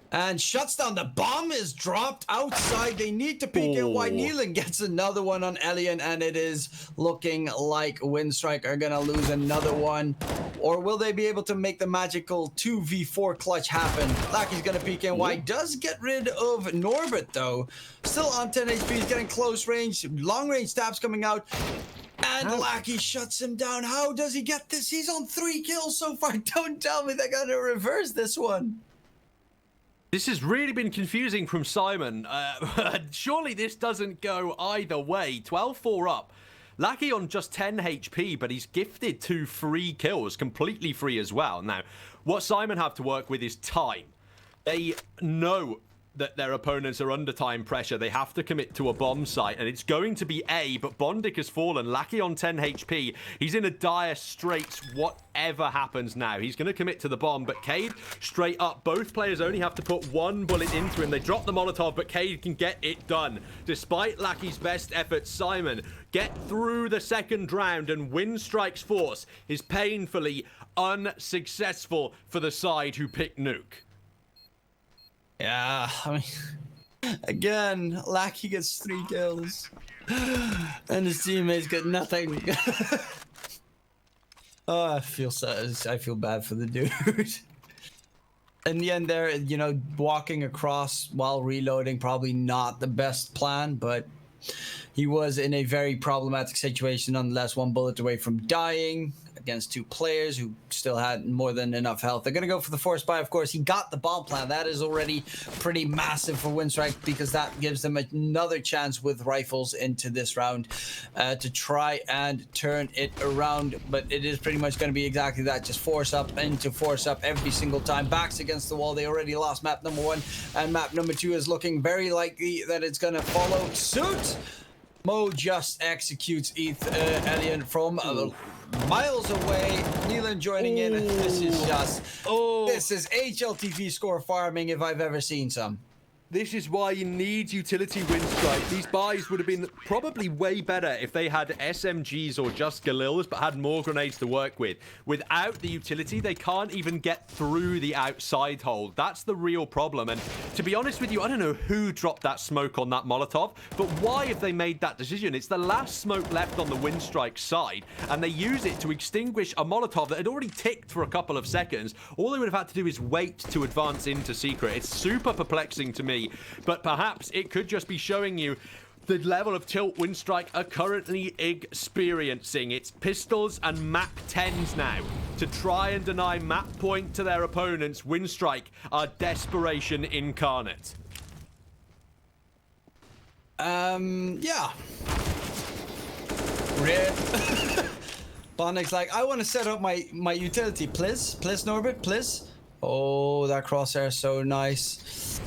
And shuts down. The bomb is dropped outside. They need to peek in wide. Nealon gets another one on Elian, and it is looking like WINSTRIKE are going to lose another one. Or will they be able to make the magical 2v4 clutch happen? Lackey's going to peek in wide. Does get rid of Norbert, though. Still on 10 HP. He's getting close range. Long range stabs coming out. And Lackey shuts him down. How does he get this? He's on 3 kills so far. Don't tell me they're going to reverse this one. This has really been confusing from SYMAN. Surely this doesn't go either way. 12-4 up. Lackey on just 10 HP, but he's gifted 2 free kills, completely free as well. Now, what SYMAN have to work with is time. They know that their opponents are under time pressure. They have to commit to a bomb site, and it's going to be A, but Bondic has fallen. Lackey on 10 HP. He's in a dire straits whatever happens now. He's going to commit to the bomb, but Cade straight up. Both players only have to put 1 bullet into him. They drop the Molotov, but Cade can get it done. Despite Lackey's best efforts, SYMAN get through the second round, and WINSTRIKE's force is painfully unsuccessful for the side who picked Nuke. Yeah, I mean, again, Lackey gets 3 kills, and his teammates get nothing. Oh, I feel sad. I feel bad for the dude. In the end, there, you know, walking across while reloading, probably not the best plan, but he was in a very problematic situation. Nonetheless, 1 bullet away from dying. against 2 players who still had more than enough health. They're going to go for the force buy, of course. He got the bomb plant. That is already pretty massive for WINSTRIKE because that gives them another chance with rifles into this round to try and turn it around. But it is pretty much going to be exactly that. Just force up into force up every single time. Backs against the wall. They already lost map number 1. And map number 2 is looking very likely that it's going to follow suit. Mo just executes Elian from miles away. Nealon joining in. This is just... This is HLTV score farming if I've ever seen some. This is why you need utility WINSTRIKE. These buys would have been probably way better if they had SMGs or just Galils, but had more grenades to work with. Without the utility, they can't even get through the outside hole. That's the real problem. And to be honest with you, I don't know who dropped that smoke on that Molotov, but why have they made that decision? It's the last smoke left on the WINSTRIKE side, and they use it to extinguish a Molotov that had already ticked for a couple of seconds. All they would have had to do is wait to advance into secret. It's super perplexing to me. But perhaps it could just be showing you the level of tilt WINSTRIKE are currently experiencing. It's pistols and map 10s now. To try and deny map point to their opponents, WINSTRIKE are desperation incarnate. Yeah. Rip. Bondic's like, I want to set up my utility. Please, Norbert, please. Oh, that crosshair is so nice.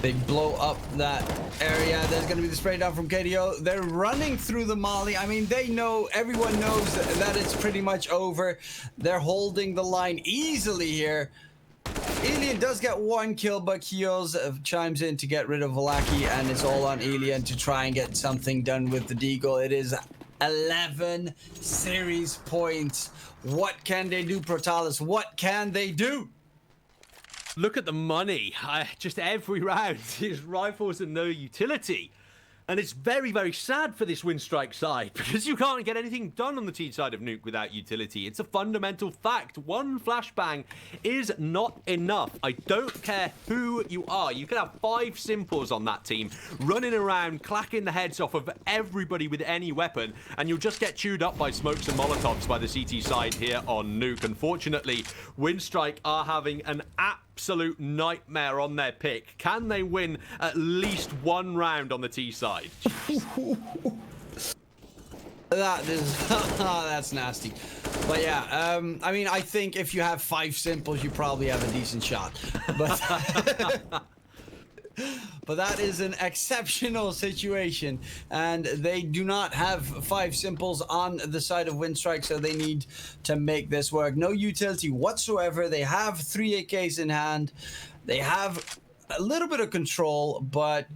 They blow up that area. There's going to be the spray down from KDO. They're running through the molly. I mean, they know, everyone knows that it's pretty much over. They're holding the line easily here. Elian does get 1 kill, but Kios chimes in to get rid of Valaki, and it's all on Elian to try and get something done with the Deagle. It is 11 series points. What can they do, Protalis? What can they do? Look at the money. Just every round is rifles and no utility. And it's very, very sad for this WINSTRIKE side because you can't get anything done on the T side of Nuke without utility. It's a fundamental fact. 1 flashbang is not enough. I don't care who you are. You can have 5 simples on that team running around, clacking the heads off of everybody with any weapon, and you'll just get chewed up by smokes and molotovs by the CT side here on Nuke. Unfortunately, WINSTRIKE are having an absolute nightmare on their pick. Can they win at least 1 round on the T side? That is that's nasty. But yeah, I mean, I think if you have 5 simples, you probably have a decent shot. But but that is an exceptional situation, and they do not have 5 simples on the side of WINSTRIKE, so they need to make this work. No utility whatsoever. They have 3 AKs in hand. They have a little bit of control, but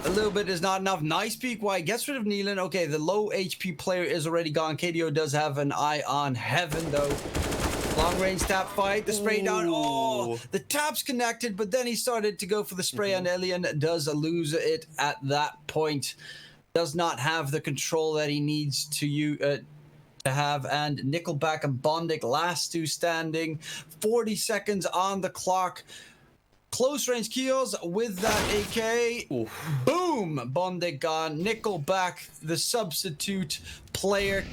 a little bit is not enough. Nice peek wide. Gets rid of Nealon. Okay, the low HP player is already gone. KDO does have an eye on heaven, though. Long range tap fight. The spray down. Oh, the tap's connected, but then he started to go for the spray, and Elian does lose it at that point. Does not have the control that he needs to have, and Nickelback and Bondic, last 2 standing. 40 seconds on the clock. Close range kills with that AK. Oof. Boom! Bondic gone. Nickelback, the substitute player.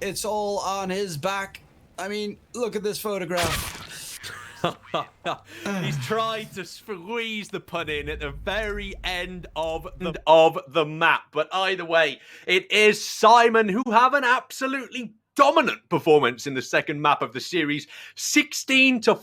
It's all on his back. I mean, look at this photograph. He's tried to squeeze the pun in at the very end of the map. But either way, it is SYMAN who have an absolutely dominant performance in the second map of the series. 16 to